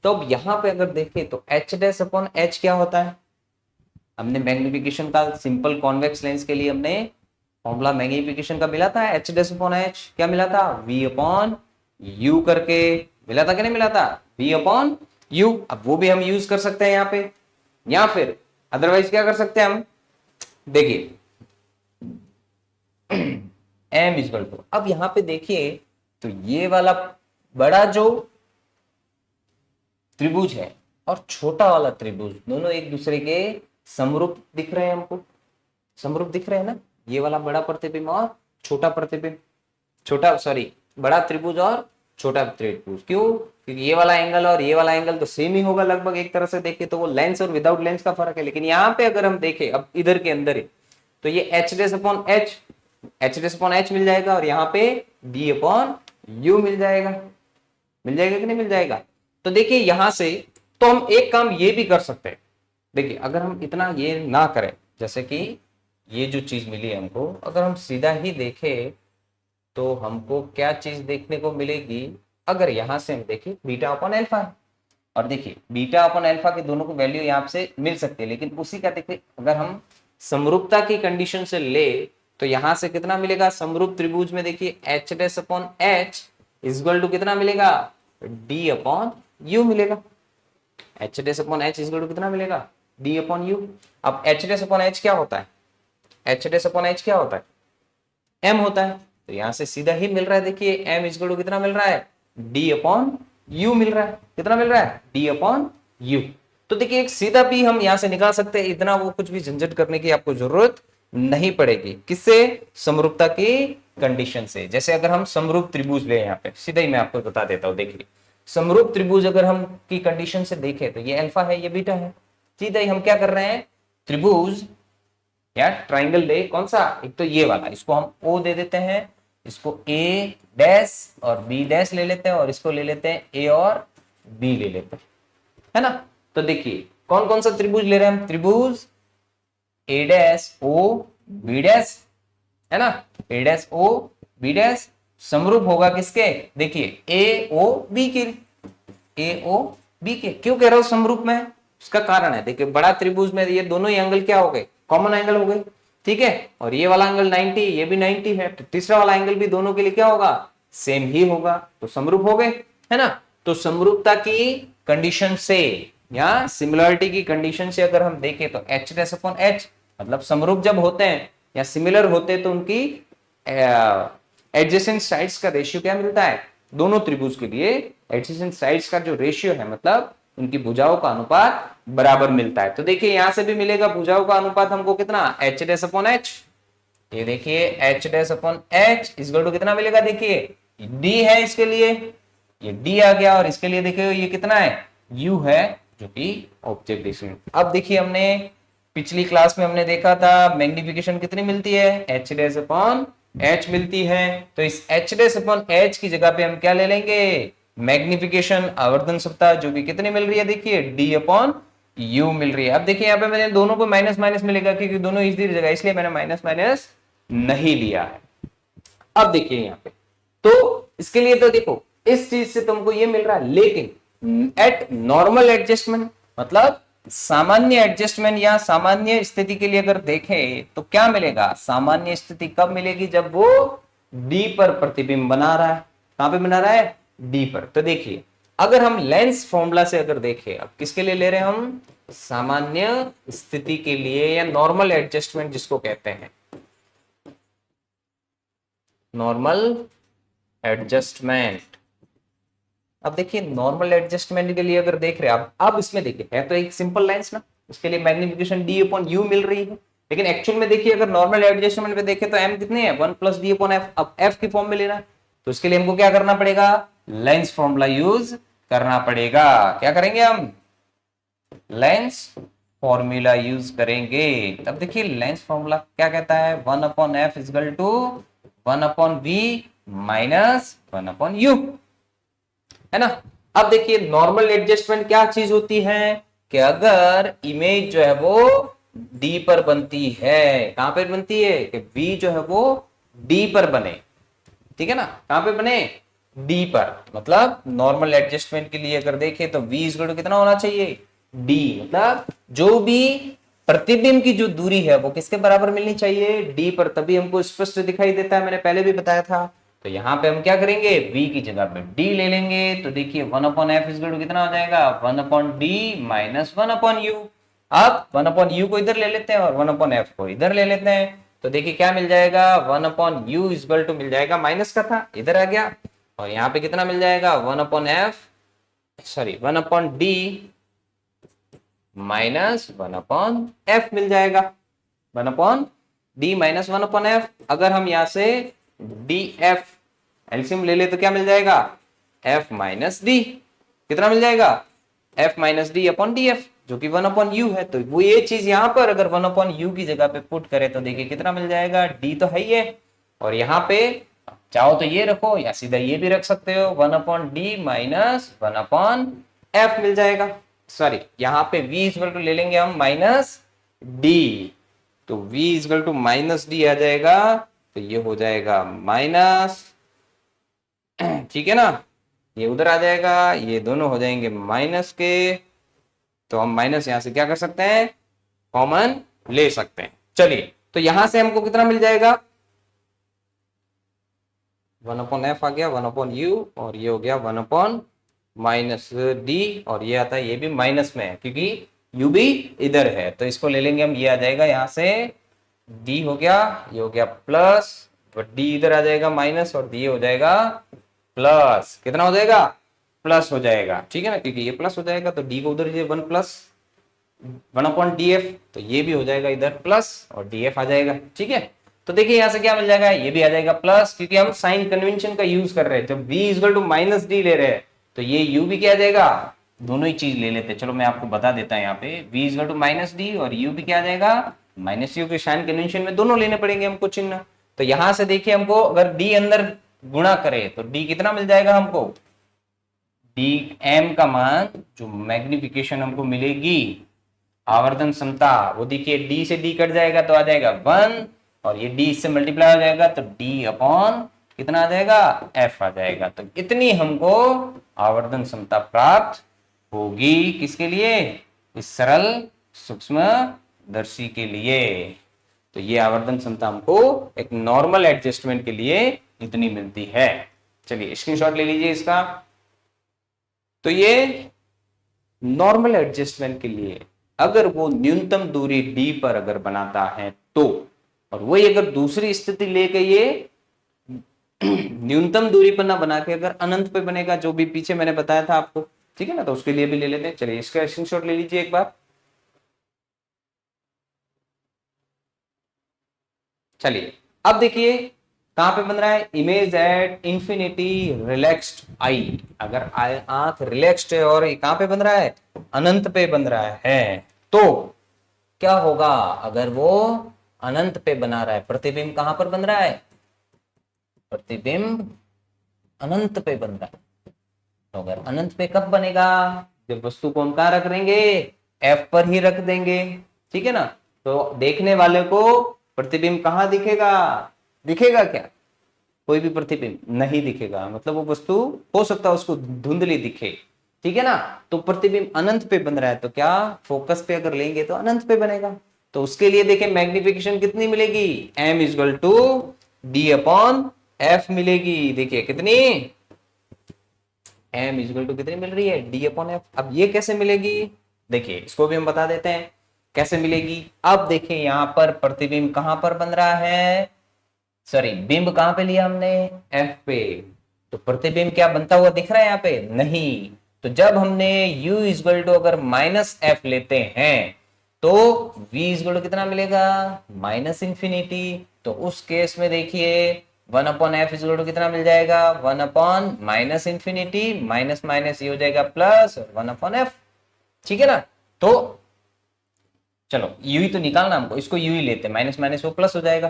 तो अब यहां पे अगर देखें तो एच डैश अपॉन एच क्या होता है, हमने मैग्निफिकेशन का सिंपल कॉन्वेक्स लेंस के लिए हमने फॉर्मूला मैग्निफिकेशन का मिला था, एच डैश अपॉन एच क्या मिला था, v अपॉन यू करके मिला था कि नहीं मिला था, v अपॉन यू। अब वो भी हम यूज कर सकते हैं यहाँ पे, या फिर अदरवाइज क्या कर सकते हैं हम, देखिए m इक्वल टू, अब यहां पे देखिए तो ये वाला बड़ा जो त्रिभुज है और छोटा वाला त्रिभुज दोनों एक दूसरे के समरूप दिख रहे हैं हमको, समरूप दिख रहे हैं ना, ये वाला बड़ा प्रतिबिंब और छोटा प्रतिबिंब, छोटा सॉरी बड़ा त्रिभुज और छोटा त्रिभुज। क्यों, क्योंकि ये वाला एंगल और ये वाला एंगल तो सेम ही होगा लगभग, एक तरह से देखें तो वो लेंस और विदाउट लेंस का फर्क है। लेकिन यहाँ पे अगर हम देखें अब इधर के अंदर ही, तो ये H dash upon H, H dash upon H मिल जाएगा, और यहाँ पे डी अपॉन यू मिल जाएगा, मिल जाएगा कि नहीं मिल जाएगा। तो देखिए यहां से तो हम एक काम ये भी कर सकते हैं, देखिए अगर हम इतना ये ना करें, जैसे कि ये जो चीज मिली है हमको, अगर हम सीधा ही देखें तो हमको क्या चीज देखने को मिलेगी, अगर यहां से हम देखें बीटा अपॉन अल्फा है, और देखिए बीटा अपॉन अल्फा के दोनों को वैल्यू यहाँ से मिल सकती है, लेकिन उसी का देखिए अगर हम समरूपता की कंडीशन से ले तो यहां से कितना मिलेगा, समरूप त्रिभुज में देखिए h dash upon h equal to कितना मिलेगा, डी अपॉन यू मिलेगा, h dash upon h equal to कितना मिलेगा, डी अपॉन यू। अब एच डैश अपॉन एच क्या होता है, एच डैश अपॉन एच क्या होता है, एम होता है। तो यहां से सीधा ही मिल रहा है, देखिए एम इज इक्वल टू कितना मिल रहा है, डी अपॉन यू मिल रहा है। कितना मिल रहा है, डी अपॉन यू। तो देखिए एक सीधा भी हम यहां से निकाल सकते हैं, इतना वो कुछ भी झंझट करने की आपको जरूरत नहीं पड़ेगी। किससे, समरूपता की कंडीशन से। जैसे अगर हम समरूप त्रिभुज ले, यहाँ पे सीधा ही मैं आपको बता देता हूं, देखिए समरूप त्रिभुज अगर हम की कंडीशन से देखें तो ये अल्फा है, ये बीटा है। सीधा ही हम क्या कर रहे हैं, त्रिभुज या ट्राइंगल ले, कौन सा, एक तो ये वाला, इसको हम ओ दे देते हैं, इसको ए डैश और बी डैश ले लेते हैं, और इसको ले लेते हैं ए और बी ले लेते हैं, है ना। तो देखिए कौन कौन सा त्रिभुज ले रहे हैं हम, त्रिभुज ए डैश ओ बी डैश, है ना, ए डैश ओ बी डैश समरूप होगा किसके, देखिए ए ओ बी के, ए ओ बी के। क्यों कह रहा हूं समरूप में, उसका कारण है, देखिए बड़ा त्रिभुज में ये दोनों ही एंगल क्या हो गए, कॉमन एंगल हो गए, ठीक है। और ये वाला एंगल 90, ये भी 90 है, तो तीसरा वाला एंगल भी दोनों के लिए क्या होगा, सेम ही होगा, तो समरूप हो गए, है ना। तो समरूपता की कंडीशन से या सिमिलरिटी की कंडीशन से अगर हम देखें तो एच डैश अपॉन एच, मतलब समरूप जब होते हैं या सिमिलर होते हैं तो उनकी एडजेसेंट साइड्स का रेशियो क्या मिलता है, दोनों त्रिभुज के लिए एडजेसेंट साइड्स का जो रेशियो है, मतलब उनकी भुजाओं का अनुपात बराबर मिलता है। तो देखिए यहां से भी मिलेगा भुजाओं का अनुपात हमको कितना, एच डैश अपॉन एच। ये देखिए h dash upon h equal to कितना मिलेगा, देखिए डी है इसके लिए, ये डी आ गया, और इसके लिए देखिए ये कितना है, यू है, जो कि ऑब्जेक्ट डिस्टेंस। अब देखिए हमने पिछली क्लास में हमने देखा था मैग्निफिकेशन कितनी मिलती है, एच डैश अपॉन एच मिलती है। तो इस एच डैश अपॉन एच की जगह पे हम क्या ले लेंगे, मैग्निफिकेशन आवर्धन सत्ता, जो कि कितनी मिल रही है, देखिए डी अपॉन यू मिल रही है। अब देखिए यहाँ पे मैंने दोनों को माइनस माइनस मिलेगा क्योंकि दोनों इसी जगह, इसलिए मैंने माइनस माइनस नहीं लिया है। अब देखिए यहाँ पे, तो इसके लिए तो देखो इस चीज से तुमको ये मिल रहा है, लेकिन एट नॉर्मल एडजस्टमेंट, मतलब सामान्य एडजस्टमेंट या सामान्य स्थिति के लिए अगर देखें तो क्या मिलेगा, सामान्य स्थिति कब मिलेगी, जब वो डी पर प्रतिबिंब बना रहा है। कहां पे बना रहा है, डी पर। तो देखिए अगर हम लेंस फॉर्मूला से अगर देखें, अब किसके लिए ले रहे हैं हम, सामान्य स्थिति के लिए या नॉर्मल एडजस्टमेंट जिसको कहते हैं, नॉर्मल एडजस्टमेंट। अब देखिए नॉर्मल एडजस्टमेंट के लिए अगर देख रहे हैं आप, अब इसमें देखिए है तो एक सिंपल लेंस ना, उसके लिए मैग्निफिकेशन डी अपॉन यू मिल रही है, लेकिन एक्चुअल में देखिए अगर नॉर्मल एडजस्टमेंट पे देखें तो एम कितने हैं, 1 प्लस डी अपॉन एफ। अब एफ की फॉर्म में लेना है तो इसके लिए हमको क्या करना पड़ेगा, लेंस फॉर्मूला यूज करना पड़ेगा। क्या करेंगे हम, लेंस फॉर्मूला यूज करेंगे। तब देखिए लेंस फॉर्मूला क्या कहता है, 1 upon f equal to 1 upon v minus 1 upon u, है ना। अब देखिए नॉर्मल एडजस्टमेंट क्या चीज होती है, कि अगर इमेज जो है वो डी पर बनती है, कहां पर बनती है, कि वी जो है वो डी पर बने, ठीक है ना, कहां पे बने, डी पर। मतलब नॉर्मल एडजस्टमेंट के लिए अगर देखें तो v इक्वल टू कितना होना चाहिए, d, मतलब जो भी प्रतिबिंब की जो दूरी है वो किसके बराबर मिलनी चाहिए, d पर, तभी हमको स्पष्ट दिखाई देता है, मैंने पहले भी बताया था। तो यहां पे हम क्या करेंगे, v की जगह पे d ले लेंगे, तो देखिए 1 अपॉन एफ इक्वल टू कितना हो जाएगा, 1 upon D minus 1 upon u. अब 1 अपॉन यू को इधर ले लेते हैं और 1 अपॉन एफ को इधर ले लेते हैं, तो देखिए क्या मिल जाएगा, 1 अपॉन यू इक्वल टू मिल जाएगा, माइनस का था इधर आ गया, और यहाँ पे कितना मिल जाएगा, 1 upon F, sorry 1 upon D minus 1 upon F मिल जाएगा, 1 upon D minus 1 upon F. अगर हम यहाँ से डी एफ एलसीएम ले ले तो क्या मिल जाएगा, एफ माइनस डी, कितना मिल जाएगा, F minus D upon D F, जो कि 1 अपॉन यू है। तो वो ये चीज यहां पर अगर 1 अपॉन यू की जगह पे पुट करें तो देखिए कितना मिल जाएगा, डी तो है ही है, और यहाँ पे चाहो तो ये रखो या सीधा ये भी रख सकते हो, 1 upon D minus 1 upon F मिल जाएगा। सॉरी यहाँ पे v इक्वल टू ले लेंगे हम माइनस डी, तो v equal to minus D आ जाएगा, तो ये हो जाएगा माइनस, ठीक है ना, ये उधर आ जाएगा, ये दोनों हो जाएंगे माइनस के, तो हम माइनस यहां से क्या कर सकते हैं, कॉमन ले सकते हैं। चलिए तो यहां से हमको कितना मिल जाएगा, 1 अपॉन एफ आ गया, 1 अपॉन यू, और ये हो गया 1 अपॉन माइनस डी, और ये आता है ये भी माइनस में है क्योंकि u भी इधर है, तो इसको ले लेंगे हम, ये आ जाएगा यहाँ से d हो गया, ये हो गया प्लस, तो d इधर आ जाएगा माइनस, और ये हो जाएगा प्लस, कितना हो जाएगा, प्लस हो जाएगा, ठीक है ना, क्योंकि ये प्लस हो जाएगा तो d को उधर ये 1 प्लस 1/df, तो ये भी हो जाएगा इधर प्लस और df आ जाएगा, ठीक है। तो देखिए यहां से क्या मिल जाएगा, ये भी आ जाएगा प्लस, क्योंकि हम साइन कन्वेंशन का यूज कर रहे हैं, जब v equal to minus d ले रहे हैं तो ये u भी क्या आ जाएगा, दोनों ही चीज ले लेते हैं। चलो मैं आपको बता देता हूं, यहाँ पे v equal to minus d और u भी क्या आ जाएगा माइनस u, के साइन कन्वेंशन में दोनों लेने पड़ेंगे हमको चिन्ह। तो यहां से देखिए हमको अगर d अंदर गुणा करे तो d कितना मिल जाएगा हमको, d m का मान जो मैग्निफिकेशन हमको मिलेगी आवर्धन क्षमता, वो देखिए d से d कट जाएगा तो आ जाएगा 1, और ये d इससे मल्टीप्लाई हो जाएगा तो d अपॉन कितना आ जाएगा, f आ जाएगा। तो इतनी हमको आवर्धन क्षमता प्राप्त होगी, किसके लिए, इस सरल सूक्ष्मदर्शी के लिए। तो ये आवर्धन क्षमता हमको एक नॉर्मल एडजस्टमेंट के लिए इतनी मिलती है। चलिए स्क्रीनशॉट ले लीजिए इसका। तो ये नॉर्मल एडजस्टमेंट के लिए अगर वो न्यूनतम दूरी d पर अगर बनाता है तो, और वही अगर दूसरी स्थिति लेके ये न्यूनतम दूरी पर ना बना के अगर अनंत पे बनेगा, जो भी पीछे मैंने बताया था आपको, ठीक है ना, तो उसके लिए भी ले लेते हैं। चलिए इसका स्क्रीनशॉट ले लीजिए एक बार। चलिए अब देखिए कहां पे बन रहा है, इमेज एट इंफिनिटी रिलैक्स्ड आई, अगर आंख रिलैक्स्ड है और ये कहां पे बन रहा है, अनंत पे बन रहा है, तो क्या होगा, अगर वो अनंत पे बना रहा है, प्रतिबिंब कहां पर बन रहा है, प्रतिबिंब अनंत पे बन रहा है, तो अगर अनंत पे कब बनेगा, जब वस्तु को हम कहां रख देंगे, एफ पर ही रख देंगे, ठीक है ना। तो देखने वाले को प्रतिबिंब कहां दिखेगा, दिखेगा क्या, कोई भी प्रतिबिंब नहीं दिखेगा, मतलब वो वस्तु हो सकता है उसको धुंधली दिखे, ठीक है ना। तो प्रतिबिंब अनंत पे बन रहा है, तो क्या फोकस पे अगर लेंगे तो अनंत पे बनेगा। तो उसके लिए देखिए मैग्निफिकेशन कितनी मिलेगी, m equal to D upon f मिलेगी, देखिए कितनी, m इक्वल टू कितनी मिल रही है, d अपॉन एफ। अब ये कैसे मिलेगी, देखिए इसको भी हम बता देते हैं कैसे मिलेगी। अब देखिए यहाँ पर प्रतिबिंब कहां पर बन रहा है, सॉरी बिंब कहां पे लिया हमने, f पे, तो प्रतिबिंब क्या बनता हुआ दिख रहा है यहाँ पे, नहीं। तो जब हमने u इक्वल टू अगर माइनस एफ लेते हैं तो v इक्वल टू कितना मिलेगा, माइनस इंफिनिटी। तो उस केस में देखिए 1 अपॉन एफ इक्वल टू कितना मिल जाएगा, 1 upon minus infinity, minus minus ये हो जाएगा प्लस 1 अपॉन एफ, ठीक है ना। तो चलो यू ही तो निकालना हमको, इसको यू ही लेते हैं, माइनस माइनस वो प्लस हो जाएगा।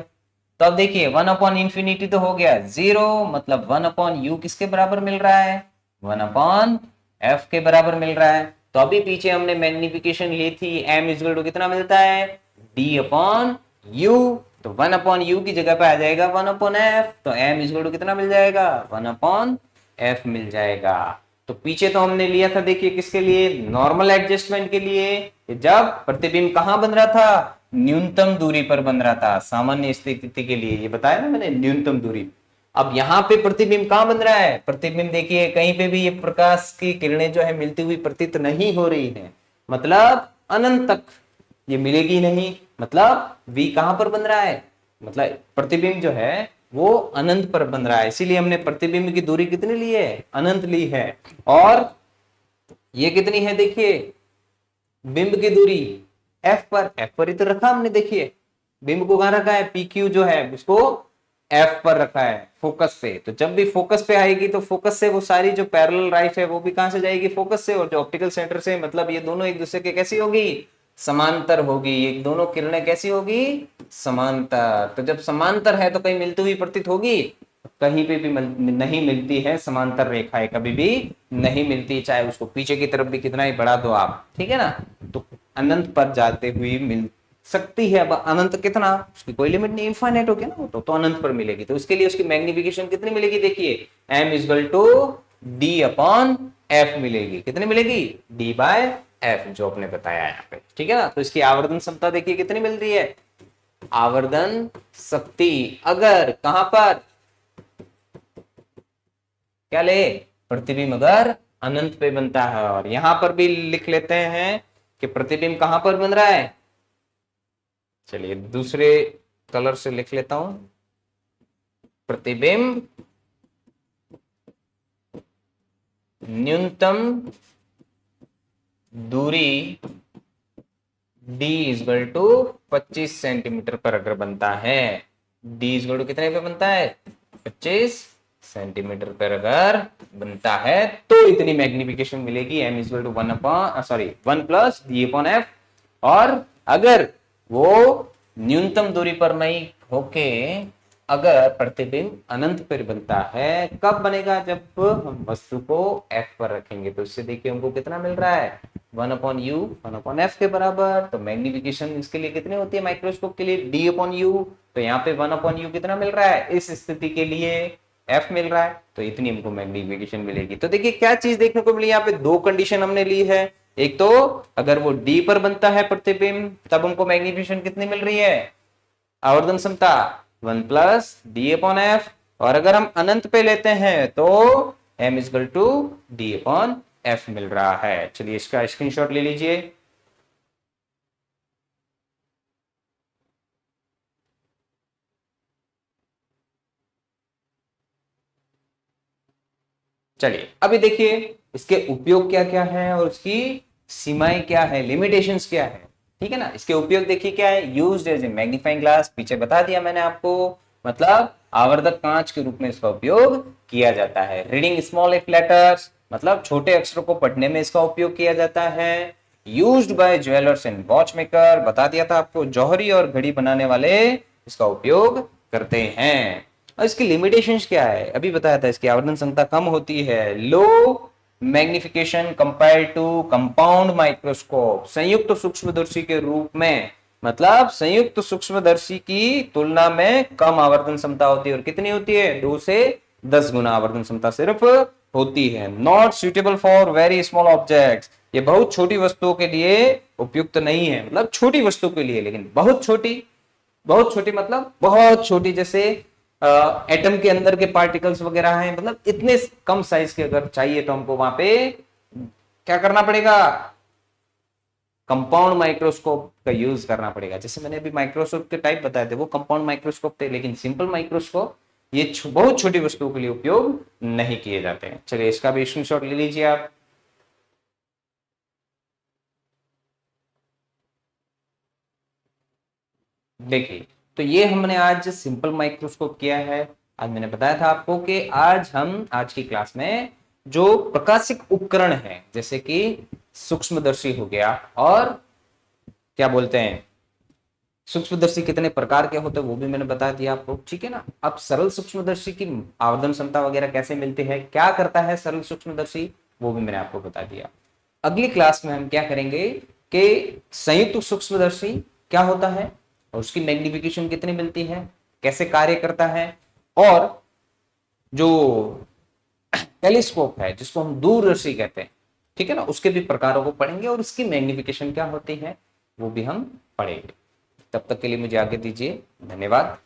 तो अब देखिए 1 अपॉन इंफिनिटी तो हो गया 0, मतलब 1 अपॉन यू किसके बराबर मिल रहा है, 1 अपॉन एफ के बराबर मिल रहा है। तो अभी पीछे हमने मैग्निफिकेशन ली थी, m इक्वल टू कितना मिलता है, d अपॉन यू, तो 1 अपॉन यू की जगह पे आ जाएगा 1 अपॉन एफ, तो m इक्वल टू कितना मिल जाएगा, 1 अपॉन एफ मिल जाएगा। तो पीछे तो हमने लिया था देखिए किसके लिए, नॉर्मल एडजस्टमेंट के लिए, जब प्रतिबिंब कहां बन रहा था, न्यूनतम दूरी पर बन रहा था, सामान्य स्थिति के लिए, ये बताया ना मैंने न्यूनतम दूरी। अब यहाँ पे प्रतिबिंब कहां बन रहा है, प्रतिबिंब देखिए कहीं पे भी ये प्रकाश की किरणें जो है मिलती हुई प्रतीत नहीं हो रही है, मतलब अनंत तक ये मिलेगी नहीं, मतलब v कहां पर बन रहा है, मतलब प्रतिबिंब जो है वो अनंत पर बन रहा है, इसीलिए हमने प्रतिबिंब की दूरी कितनी ली है, अनंत ली है। और ये कितनी है देखिए, बिंब की दूरी f पर ही तो रखा हमने, देखिए बिंब को कहां रखा है, PQ जो है उसको f पर रखा है, फोकस पे। तो जब भी फोकस पे आएगी तो फोकस से वो सारी जो पैरेलल राइट है वो भी कहां से जाएगी, फोकस से, और जो ऑप्टिकल सेंटर से, मतलब ये दोनों एक दूसरे के कैसी होगी, समांतर होगी, ये दोनों किरणें कैसी होगी, समांतर। तो जब समांतर है तो कहीं मिलती हुई प्रतीत होगी, कहीं पे भी नहीं मिलती है, समांतर रेखाएं कभी भी नहीं मिलती, चाहे उसको पीछे की तरफ भी कितना ही बढ़ा दो आप, ठीक है ना। तो अनंत पर जाते हुए मिल सकती है, अब अनंत कितना, उसकी कोई लिमिट नहीं, इनफाइनाइट हो गया ना वो, तो अनंत पर मिलेगी। तो उसके लिए उसकी मैग्निफिकेशन कितनी मिलेगी, देखिए m equal to d upon f मिलेगी, कितनी मिलेगी, d बाय f, जो आपने बताया यहाँ पे, ठीक है ना। तो इसकी आवर्धन क्षमता देखिए कितनी मिल रही है, आवर्धन शक्ति अगर कहां पर, क्या ले, प्रतिबिंब अगर अनंत पे बनता है, और यहां पर भी लिख लेते हैं कि प्रतिबिंब कहां पर बन रहा है। चलिए दूसरे कलर से लिख लेता हूं, प्रतिबिंब न्यूनतम दूरी d इजगल टू 25 सेंटीमीटर पर अगर बनता है, d इजगल टू कितने पे बनता है, 25 सेंटीमीटर पर अगर बनता है तो इतनी मैग्निफिकेशन मिलेगी, m equal to 1 plus d upon f। और अगर वो न्यूनतम दूरी पर नहीं होके अगर प्रतिबिंब अनंत पर बनता है, कब बनेगा, जब हम वस्तु को f पर रखेंगे। तो इससे देखिए हमको कितना मिल रहा है, 1 अपॉन यू 1 अपॉन एफ के बराबर। तो मैग्निफिकेशन इसके लिए कितनी होती है माइक्रोस्कोप के लिए, d अपॉन यू। तो यहाँ पे 1 अपॉन यू कितना मिल रहा है, इस स्थिति के लिए f मिल रहा है, तो इतनी हमको मैग्निफिकेशन मिलेगी। तो देखिए क्या चीज देखने को मिली, यहाँ पे दो कंडीशन हमने ली है। एक तो अगर वो d पर बनता है प्रतिबिंब, तब हमको मैग्निफिकेशन कितनी मिल रही है, आवर्धन क्षमता 1 प्लस डी अपॉन एफ। और अगर हम अनंत पे लेते हैं तो m equal to D upon F मिल रहा है। चलिए इसका स्क्रीनशॉट ले लीजिए। चलिए अभी देखिए इसके उपयोग क्या क्या है और उसकी सीमाएं क्या है, लिमिटेशंस क्या है। ठीक है ना, इसके उपयोग देखिए क्या है, used as a magnifying glass, पीछे बता दिया मैंने आपको, मतलब आवर्धक कांच के रूप में इसका उपयोग किया जाता है। रीडिंग स्मॉल एफ लेटर्स, मतलब छोटे अक्षरों को पढ़ने में इसका उपयोग किया जाता है। Used by jewellers and watch maker, बता दिया था आपको, जौहरी और घड़ी बनाने वाले इसका उपयोग करते हैं। और इसकी लिमिटेशंस क्या है, अभी बताया था, इसकी आवर्धन क्षमता कम होती है, low magnification compare to compound microscope, संयुक्त सूक्ष्मदर्शी के रूप में, मतलब संयुक्त सूक्ष्मदर्शी की तुलना में कम आवर्धन क्षमता होती है। और कितनी होती है, 2 से 10 गुना आवर्धन क्षमता सिर्फ होती है। Not suitable for very small objects, ये बहुत छोटी वस्तुओं के लिए उपयुक्त नहीं है, मतलब छोटी वस्तु के लिए, लेकिन बहुत छोटी, बहुत छोटी मतलब बहुत छोटी, जैसे एटम के अंदर के पार्टिकल्स वगैरह हैं, मतलब इतने कम साइज के अगर चाहिए तो हमको वहां पे क्या करना पड़ेगा, कंपाउंड माइक्रोस्कोप का यूज करना पड़ेगा। जैसे मैंने अभी माइक्रोस्कोप के टाइप बताए थे वो कंपाउंड माइक्रोस्कोप थे, लेकिन सिंपल माइक्रोस्कोप ये बहुत छोटी वस्तुओं के लिए उपयोग नहीं किए जाते हैं। चलिए इसका भी स्क्रीनशॉट ले लीजिए आप। देखिए तो ये हमने आज सिंपल माइक्रोस्कोप किया है। आज मैंने बताया था आपको कि आज हम आज की क्लास में जो प्रकाशिक उपकरण है, जैसे कि सूक्ष्मदर्शी हो गया, और क्या बोलते हैं, सूक्ष्मदर्शी कितने प्रकार के होते हैं वो भी मैंने बता दिया आपको। ठीक है ना, अब सरल सूक्ष्मदर्शी की आवर्धन क्षमता वगैरह कैसे मिलती है, क्या करता है सरल सूक्ष्मदर्शी, वो भी मैंने आपको बता दिया। अगली क्लास में हम क्या करेंगे कि संयुक्त सूक्ष्मदर्शी क्या होता है और उसकी मैग्निफिकेशन कितनी मिलती है, कैसे कार्य करता है, और जो टेलीस्कोप है जिसको हम दूरदर्शी कहते हैं, ठीक है ना, उसके भी प्रकारों को पढ़ेंगे और उसकी मैग्निफिकेशन क्या होती है वो भी हम पढ़ेंगे। तब तक के लिए मुझे आगे दीजिए, धन्यवाद।